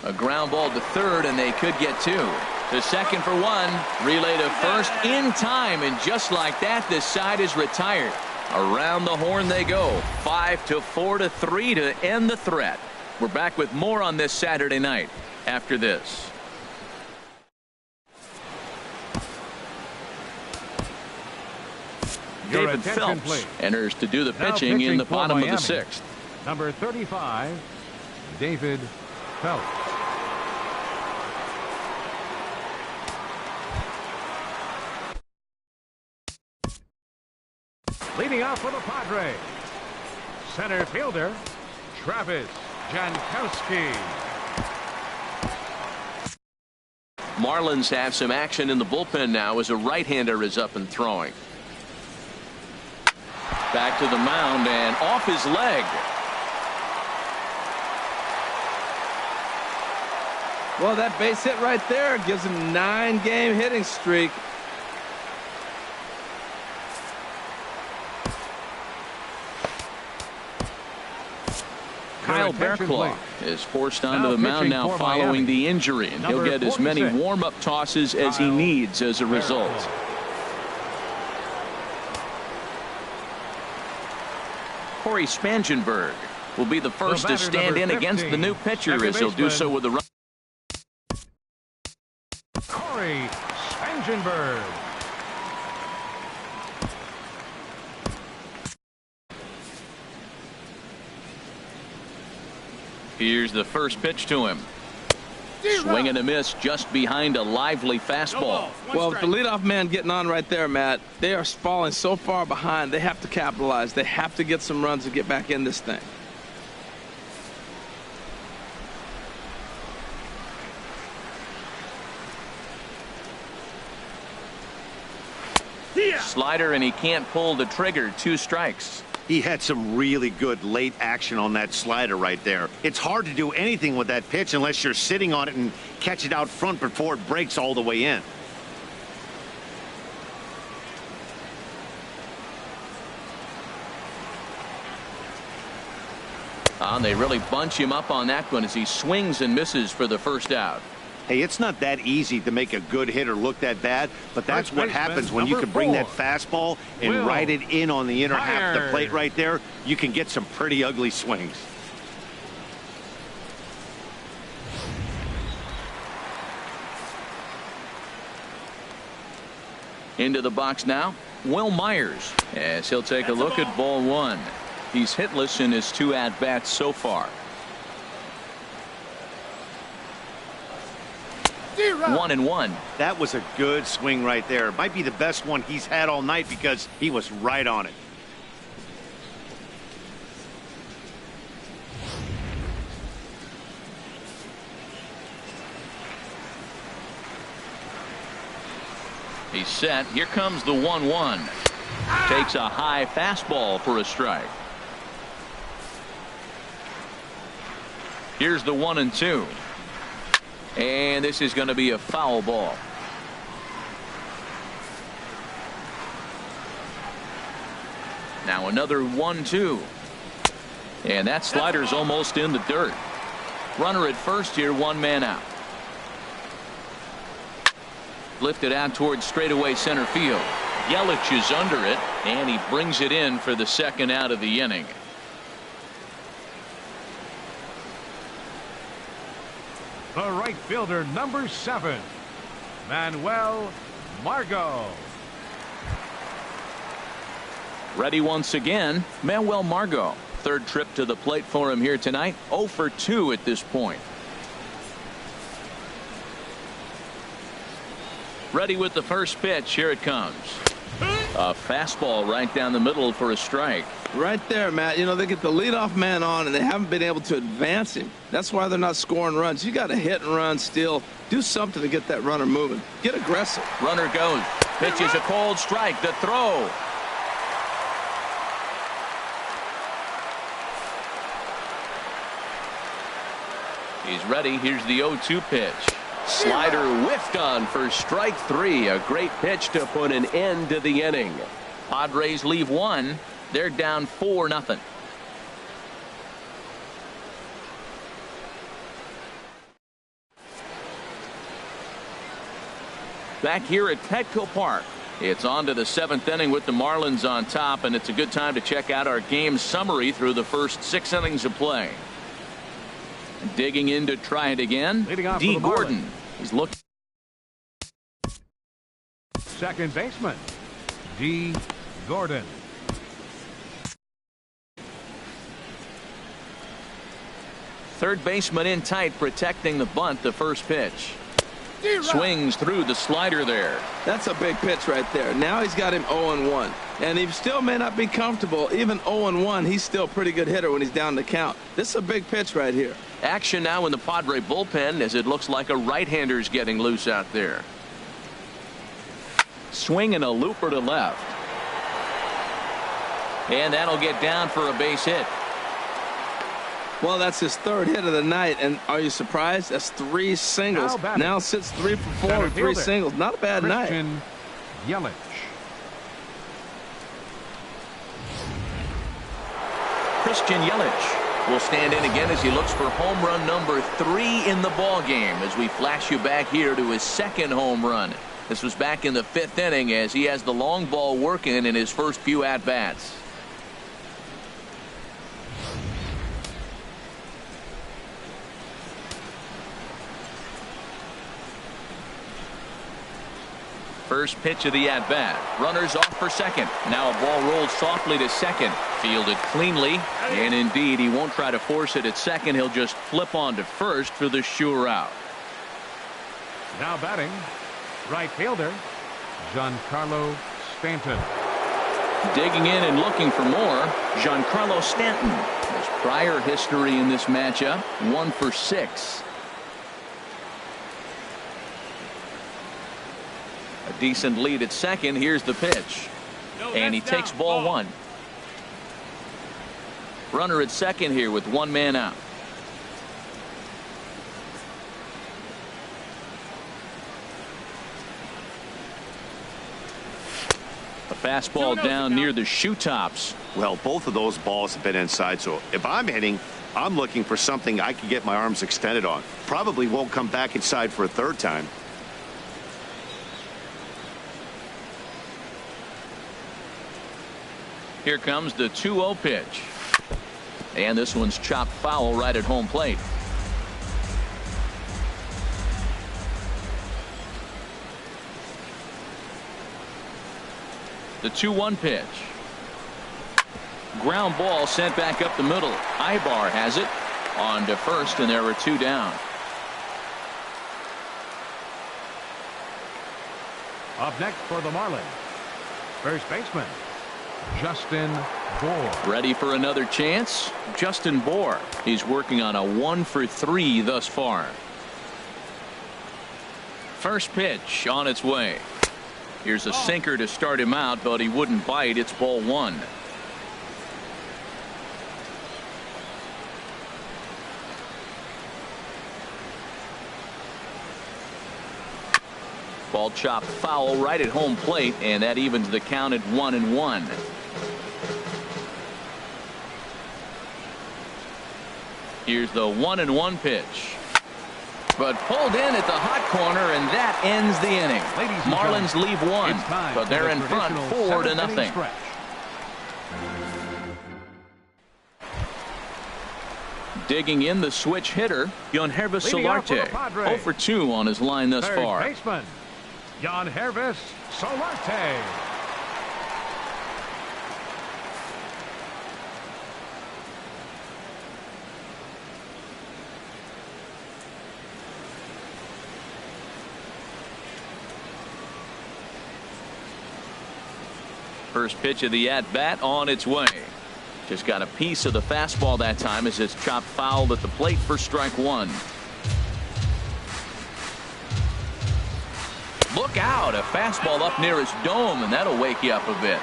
A ground ball to third, and they could get 2. To second for 1. Relay to first in time, and just like that, this side is retired. Around the horn they go. 5-4-3 to end the threat. We're back with more on this Saturday night after this.
Your
David
attention,
Phelps
please.
enters to do the
Now
pitching in the
for
bottom of
Miami.
the 6th.
Number 35, David Phelps. Leading off for the Padres, center fielder, Travis Jankowski.
Marlins have some action in the bullpen now as a right-hander is up and throwing. Back to the mound and off his leg.
Well, that base hit right there gives him a 9-game hitting streak.
Kyle
attention,
Bearclaw
please.
is forced onto
Now
the mound
pitching
now
for
following
Miami.
the injury, and he'll
Number
get as many
46.
warm-up tosses as he
Kyle
needs as a result.
Bearclaw.
Corey Spangenberg will be the first to
batter,
stand
number
in against the
15,
new pitcher
second
as he'll do
baseman.
so with the run.
Corey Spangenberg.
Here's the first pitch to him. Swing and a miss just behind a lively fastball.
Well, with the leadoff man getting on right there, Matt, they are falling so far behind. They have to capitalize. They have to get some runs to get back in this thing.
Slider, and he can't pull the trigger. 2 strikes.
He had some really good late action on that slider right there. It's hard to do anything with that pitch unless you're sitting on it and catch it out front before it breaks all the way in.
And they really bunch him up on that one as he swings and misses for the first out.
Hey, it's not that easy to make a good hitter look that bad, but that's
First
what
baseman,
happens when you
number
can bring that
4.
fastball and
Will
ride it in on the inner half of the
Myers.
plate right there. You can get some pretty ugly swings.
Into the box now, Will Myers, as he'll take a look at ball 1. He's hitless in his 2 at-bats so far. 1-1.
That was a good swing right there. Might be the best one he's had all night because he was right on it.
He's set. Here comes the 1-1. Takes a high fastball for a strike. Here's the 1-2. And this is going to be a foul ball. Now another 1-2. And that slider's almost in the dirt. Runner at first here, 1 man out. Lifted out towards straightaway center field. Yelich is under it, and he brings it in for the 2nd out of the inning.
The right fielder, number 7, Manuel Margot.
Ready once again, Manuel Margot. 3rd trip to the plate for him here tonight. 0 for 2 at this point. Ready with the first pitch. Here it comes. A fastball right down the middle for a strike.
Right there, Matt. You know, they get the leadoff man on, and they haven't been able to advance him. That's why they're not scoring runs. You got to hit and run still. Do something to get that runner moving. Get aggressive.
Runner goes. Pitches a cold strike. The throw. He's ready. Here's the 0-2 pitch. Slider whiffed on for strike 3. A great pitch to put an end to the inning. Padres leave 1. They're down 4-0. Back here at Petco Park. It's on to the 7th inning with the Marlins on top, and it's a good time to check out our game summary through the first 6 innings of play. Digging in to try it again.
Leading off
D.
for the
Gordon.
Marlins.
He's looking.
Second baseman, D. Gordon.
Third baseman in tight, protecting the bunt. The first pitch. Swings through the slider there.
That's a big pitch right there. Now he's got him 0-1. And he still may not be comfortable. Even 0-1, he's still a pretty good hitter when he's down the count. This is a big pitch right here.
Action now in the Padre bullpen as it looks like a right-hander's getting loose out there. Swing and a looper to left. And that'll get down for a base hit.
Well, that's his third hit of the night, and are you surprised? That's 3 singles. Now sits 3 for 4 with 3 singles. Not a bad night.
Yelich.
Christian Yelich will stand in again as he looks for home run number 3 in the ball game as we flash you back here to his second home run. This was back in the 5th inning as he has the long ball working in his first few at-bats. First pitch of the at-bat. Runners off for second. Now a ball rolled softly to second. Fielded cleanly. And indeed, he won't try to force it at second. He'll just flip on to first for the sure out.
Now batting, right fielder, Giancarlo Stanton.
Digging in and looking for more, Giancarlo Stanton. His prior history in this matchup, 1 for 6. A decent lead at second. Here's the pitch. And he takes ball 1. Runner at second here with 1 man out. A fastball down near the shoe tops.
Well, both of those balls have been inside, so if I'm hitting, I'm looking for something I can get my arms extended on. Probably won't come back inside for a third time.
Here comes the 2-0 pitch. And this one's chopped foul right at home plate. The 2-1 pitch. Ground ball sent back up the middle. Ibar has it on to first, and there are 2 down.
Up next for the Marlins, first baseman, Justin Bour.
Ready for another chance? Justin Bour. He's working on a 1 for 3 thus far. First pitch on its way. Here's a sinker to start him out, but he wouldn't bite. It's ball 1. Ball chopped foul right at home plate, and that evens the count at 1-1. Here's the 1-1 pitch. But pulled in at the hot corner, and that ends the inning. Marlins leave 1, but they're in front 4-0. Digging in the switch hitter, Yangervis Solarte. 0 for 2 on his line thus far.
Third baseman, Yangervis Solarte.
First pitch of the at-bat on its way. Just got a piece of the fastball that time as it's chopped foul at the plate for strike 1. Look out, a fastball up near his dome, and that'll wake you up a bit.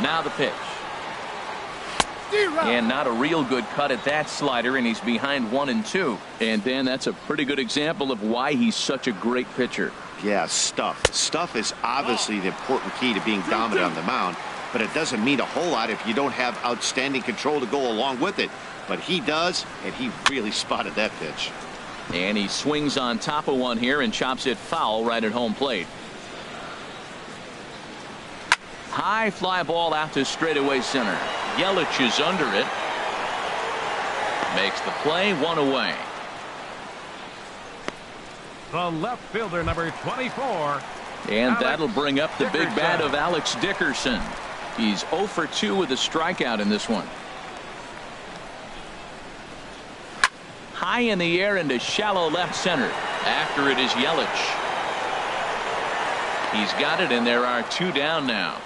Now the pitch. And not a real good cut at that slider, and he's behind 1-2. And Dan, that's a pretty good example of why he's such a great pitcher.
Yeah, stuff. Stuff is obviously the important key to being dominant on the mound, but it doesn't mean a whole lot if you don't have outstanding control to go along with it. But he does, and he really spotted that pitch.
And he swings on top of one here and chops it foul right at home plate. High fly ball out to straightaway center. Yelich is under it. Makes the play, 1 away.
The left fielder, number 24,
And that'll bring up the big bat of Alex Dickerson. He's 0 for 2 with a strikeout in this one. High in the air into shallow left center. After it is Yelich. He's got it, and there are 2 down now.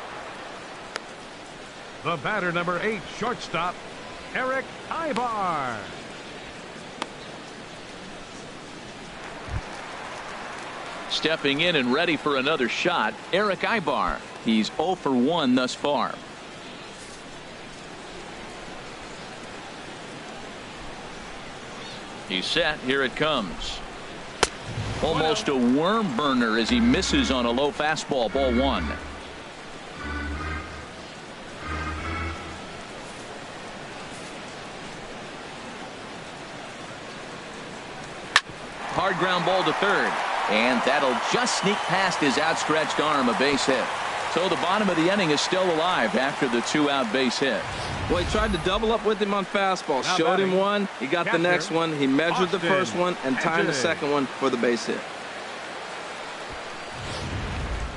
The batter, number 8, shortstop, Eric Ibar.
Stepping in and ready for another shot, Eric Ibar. He's 0 for 1 thus far. He's set. Here it comes. Almost a worm burner as he misses on a low fastball. Ball 1. Hard ground ball to third. And that'll just sneak past his outstretched arm, a base hit. So the bottom of the inning is still alive after the 2-out base hit.
Well, he tried to double up with him on fastball. Showed him one. He got the next one. He measured the first one and timed the second one for the base hit.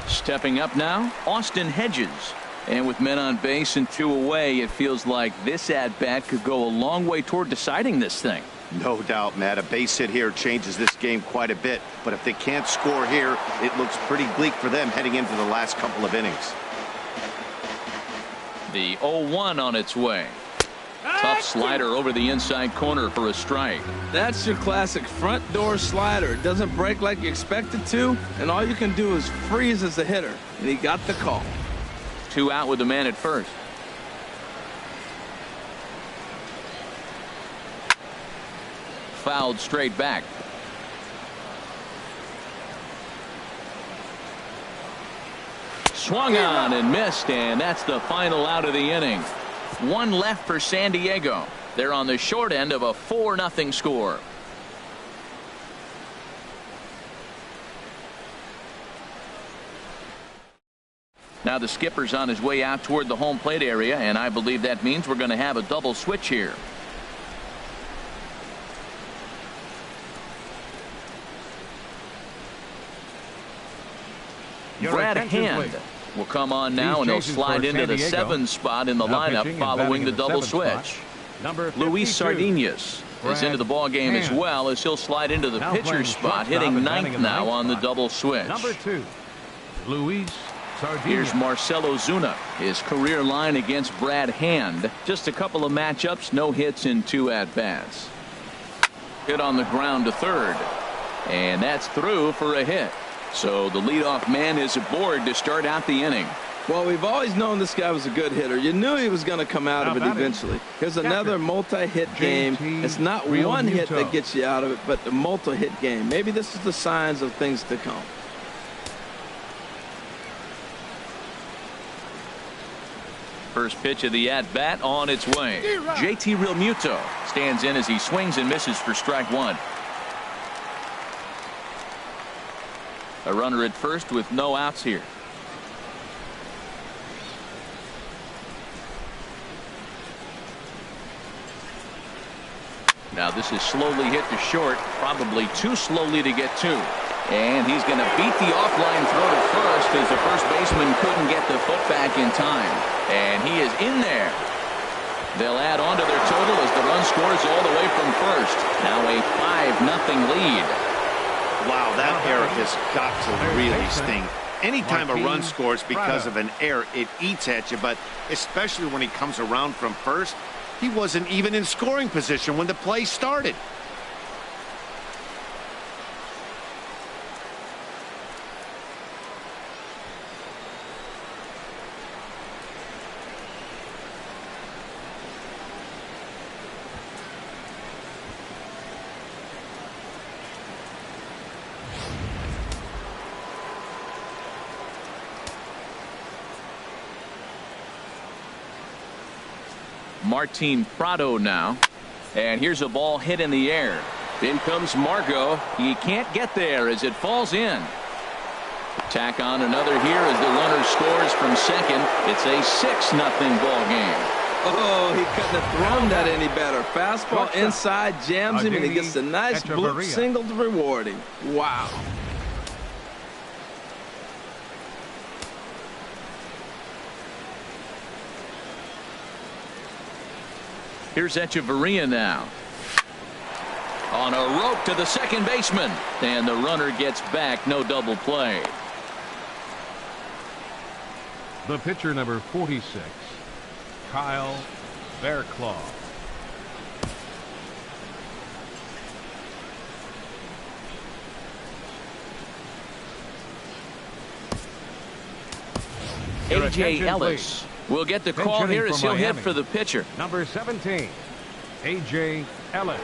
Stepping up now, Austin Hedges. And with men on base and 2 away, it feels like this at-bat could go a long way toward deciding this thing.
No doubt, Matt. A base hit here changes this game quite a bit. But if they can't score here, it looks pretty bleak for them heading into the last couple of innings.
The 0-1 on its way. Tough slider over the inside corner for a strike.
That's your classic front door slider. It doesn't break like you expect it to, and all you can do is freeze as a hitter. And he got the call.
2 out with the man at first. Fouled straight back. Swung on and missed, and that's the final out of the inning. 1 left for San Diego. They're on the short end of a 4-0 score. Now the skipper's on his way out toward the home plate area, and I believe that means we're going to have a double switch here. Brad Hand will come on now, and he'll slide into the 7th spot in the lineup following the double switch. Luis Sardinas is into the ball game as well, as he'll slide into the pitcher spot, hitting 9th now on the double switch.
Number 2, Luis Sardinas.
Here's Marcell Ozuna, his career line against Brad Hand. Just a couple of matchups, no hits in 2 at-bats. Hit on the ground to third, and that's through for a hit. So the leadoff man is aboard to start out the inning.
Well, we've always known this guy was a good hitter. You knew he was going to come out of it eventually. Here's another multi-hit game. It's not one hit that gets you out of it, but a multi-hit game. Maybe this is the signs of things to come.
First pitch of the at-bat on its way. JT Realmuto stands in as he swings and misses for strike 1. A runner at first with no outs here. Now this is slowly hit to short, probably too slowly to get to. And he's going to beat the offline throw to first as the first baseman couldn't get the foot back in time. And he is in there. They'll add on to their total as the run scores all the way from first. Now a 5-0 lead.
Wow, that error has got to really sting. Anytime a run scores because of an error, it eats at you, but especially when he comes around from first, he wasn't even in scoring position when the play started.
Martin Prado now, and here's a ball hit in the air. In comes Margot. He can't get there as it falls in. Tack on another here as the runner scores from second. It's a 6-0 ball game.
Oh, he couldn't have thrown that any better. Fastball inside, jams him, and he gets a nice bloop single to reward him. Wow.
Here's Echeverria now. On a rope to the second baseman. And the runner gets back. No double play.
The pitcher, number 46, Kyle Bearclaw.
A.J. Ellis will get the call here as he'll hit for the pitcher.
Number 17, A.J. Ellis.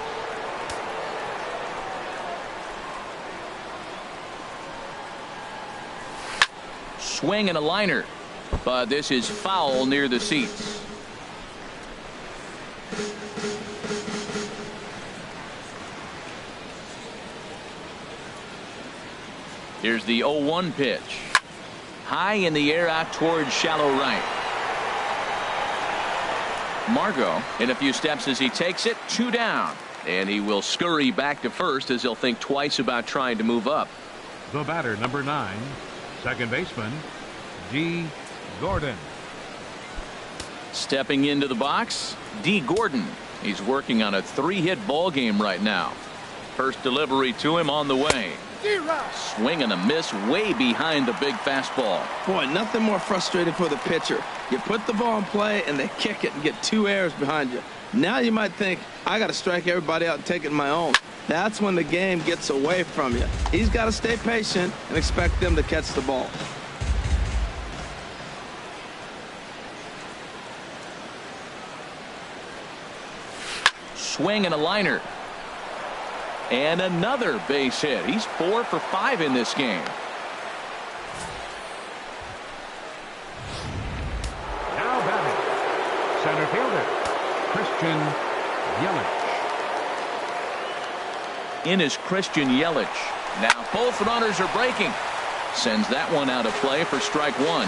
Swing and a liner, but this is foul near the seats. Here's the 0-1 pitch. High in the air out towards shallow right. Margot in a few steps as he takes it. 2 down. And he will scurry back to first as he'll think twice about trying to move up.
The batter, number 9, second baseman, D. Gordon.
Stepping into the box, D. Gordon. He's working on a 3-hit ball game right now. First delivery to him on the way. Swing and a miss way behind the big fastball.
Boy, nothing more frustrating for the pitcher. You put the ball in play and they kick it and get 2 errors behind you. Now you might think, I got to strike everybody out and take it my own. That's when the game gets away from you. He's got to stay patient and expect them to catch the ball.
Swing and a liner. And another base hit. He's 4 for 5 in this game.
Now batting, center fielder, Christian Yelich.
In is Christian Yelich. Now both runners are breaking. Sends that one out of play for strike 1.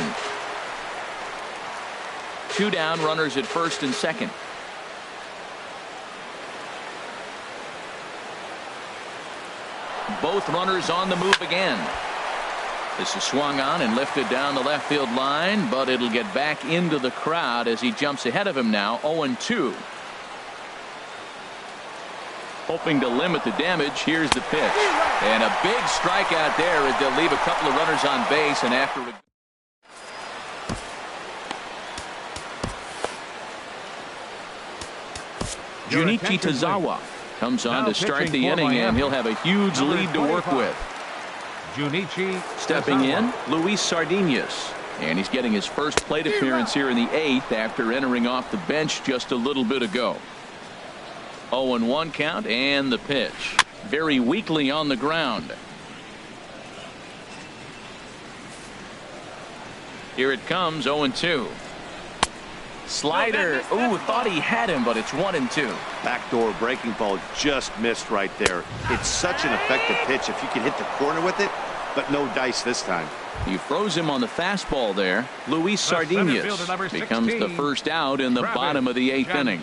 2 down, runners at first and second. Both runners on the move again. This is swung on and lifted down the left field line, but it'll get back into the crowd as he jumps ahead of him now. 0-2. Hoping to limit the damage. Here's the pitch. And a big strikeout there as they'll leave a couple of runners on base, and after Junichi Tazawa comes on to start the inning, and he'll have a huge lead to work with.
Junichi
stepping in, Luis Sardinas. And he's getting his first plate appearance here in the 8th after entering off the bench just a little bit ago. 0-1 count and the pitch. Very weakly on the ground. Here it comes, 0-2. Slider. Ooh, thought he had him, but it's 1-2.
Backdoor breaking ball just missed right there. It's such an effective pitch if you can hit the corner with it, but no dice this time.
He froze him on the fastball there. Luis Sardinas becomes the first out in the bottom of the 8th inning.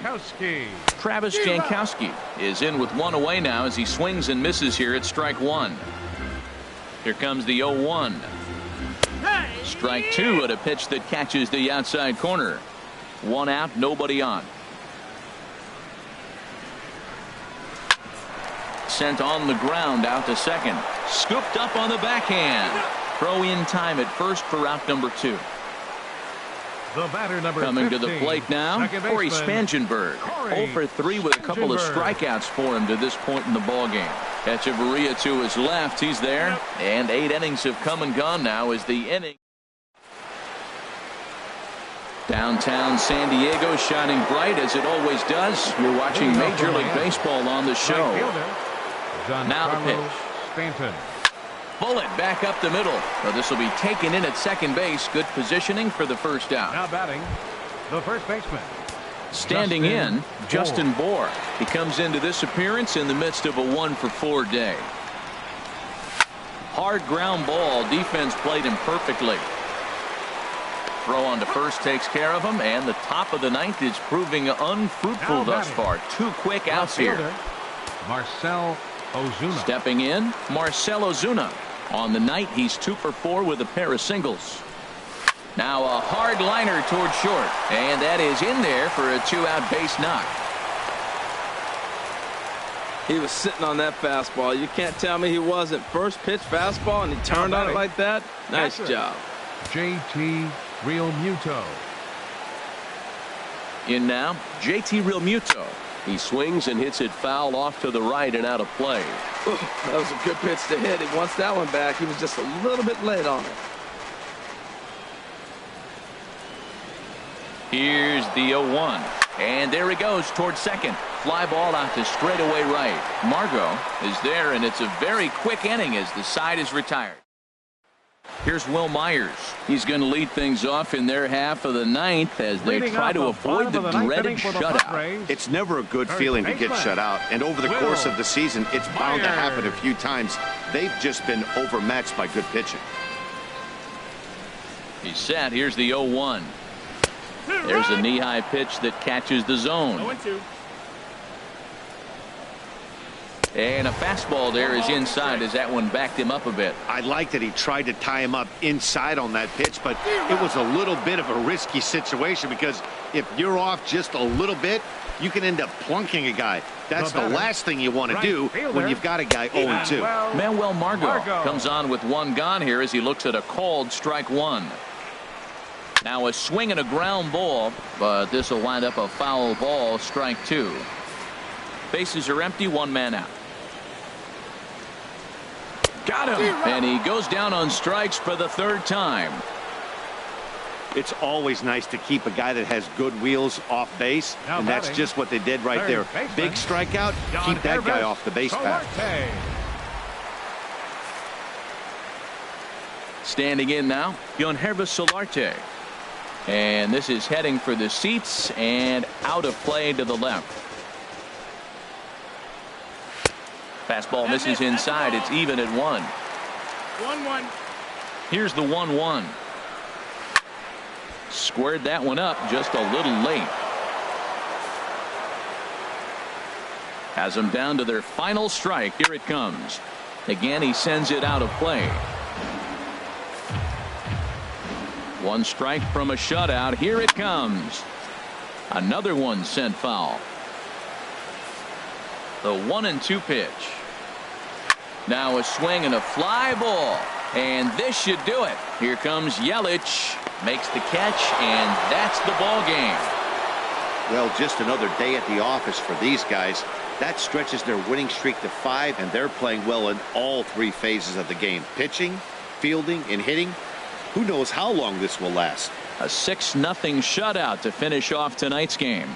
Travis Jankowski is in with 1 away now as he swings and misses here at strike 1. Here comes the 0-1. Strike 2 at a pitch that catches the outside corner. 1 out, nobody on. Sent on the ground out to second. Scooped up on the backhand. Throw in time at first for out number 2.
The batter, number
Coming
15,
to the plate now, Corey Spangenberg. 0 for 3 with a couple of strikeouts for him to this point in the ballgame. Echeverria to his left. He's there. And 8 innings have come and gone now as the inning. Downtown San Diego shining bright as it always does. You're watching Major League Baseball on the show. Now the pitch.
Stanton.
Bullet back up the middle. Well, this will be taken in at second base. Good positioning for the first out.
Now batting, the first baseman.
Standing in, Justin Bour. He comes into this appearance in the midst of a 1 for 4 day. Hard ground ball. Defense played him perfectly. Throw on to first takes care of him, and the top of the 9th is proving unfruitful thus far. 2 quick outs here.
Marcell Ozuna.
Stepping in, Marcell Ozuna. On the night, he's 2 for 4 with a pair of singles. Now a hard liner toward short, and that is in there for a 2-out base knock.
He was sitting on that fastball. You can't tell me he wasn't. First pitch fastball, and he turned on it like that. Nice job.
JT Realmuto.
In now, JT Realmuto. He swings and hits it foul off to the right and out of play.
Ooh, that was a good pitch to hit. He wants that one back. He was just a little bit late on it.
Here's the 0-1. And there he goes towards second. Fly ball out to straightaway right. Margot is there, and it's a very quick inning as the side is retired. Here's Will Myers. He's going to lead things off in their half of the ninth as they try to avoid the dreaded shutout.
It's never a good feeling to get shut out, and over the course of the season, it's bound to happen a few times. They've just been overmatched by good pitching.
He's set. Here's the 0-1. There's a knee-high pitch that catches the zone.
0-2.
And a fastball there is inside as that one backed him up a bit.
I like that he tried to tie him up inside on that pitch, but it was a little bit of a risky situation because if you're off just a little bit, you can end up plunking a guy. That's the last thing you want to do when you've got a guy 0-2.
Manuel Margot comes on with one gone here as he looks at a called strike one. Now a swing and a ground ball, but this will wind up a foul ball, strike two. Bases are empty, one man out. Got him. And he goes down on strikes for the third time.
It's always nice to keep a guy that has good wheels off base, and that's just what they did right there. Big strikeout, keep that guy off the base path.
Standing in now, Yonhervis Solarte. And this is heading for the seats and out of play to the left. Fastball misses inside. It's even at 1.
1-1.
Here's the 1-1. Squared that one up just a little late. Has them down to their final strike. Here it comes. Again, he sends it out of play. One strike from a shutout. Here it comes. Another one sent foul. The 1-2 pitch. Now a swing and a fly ball. And this should do it. Here comes Yelich. Makes the catch, and that's the ball game.
Well, just another day at the office for these guys. That stretches their winning streak to 5, and they're playing well in all 3 phases of the game. Pitching, fielding, and hitting. Who knows how long this will last?
A 6-0 shutout to finish off tonight's game.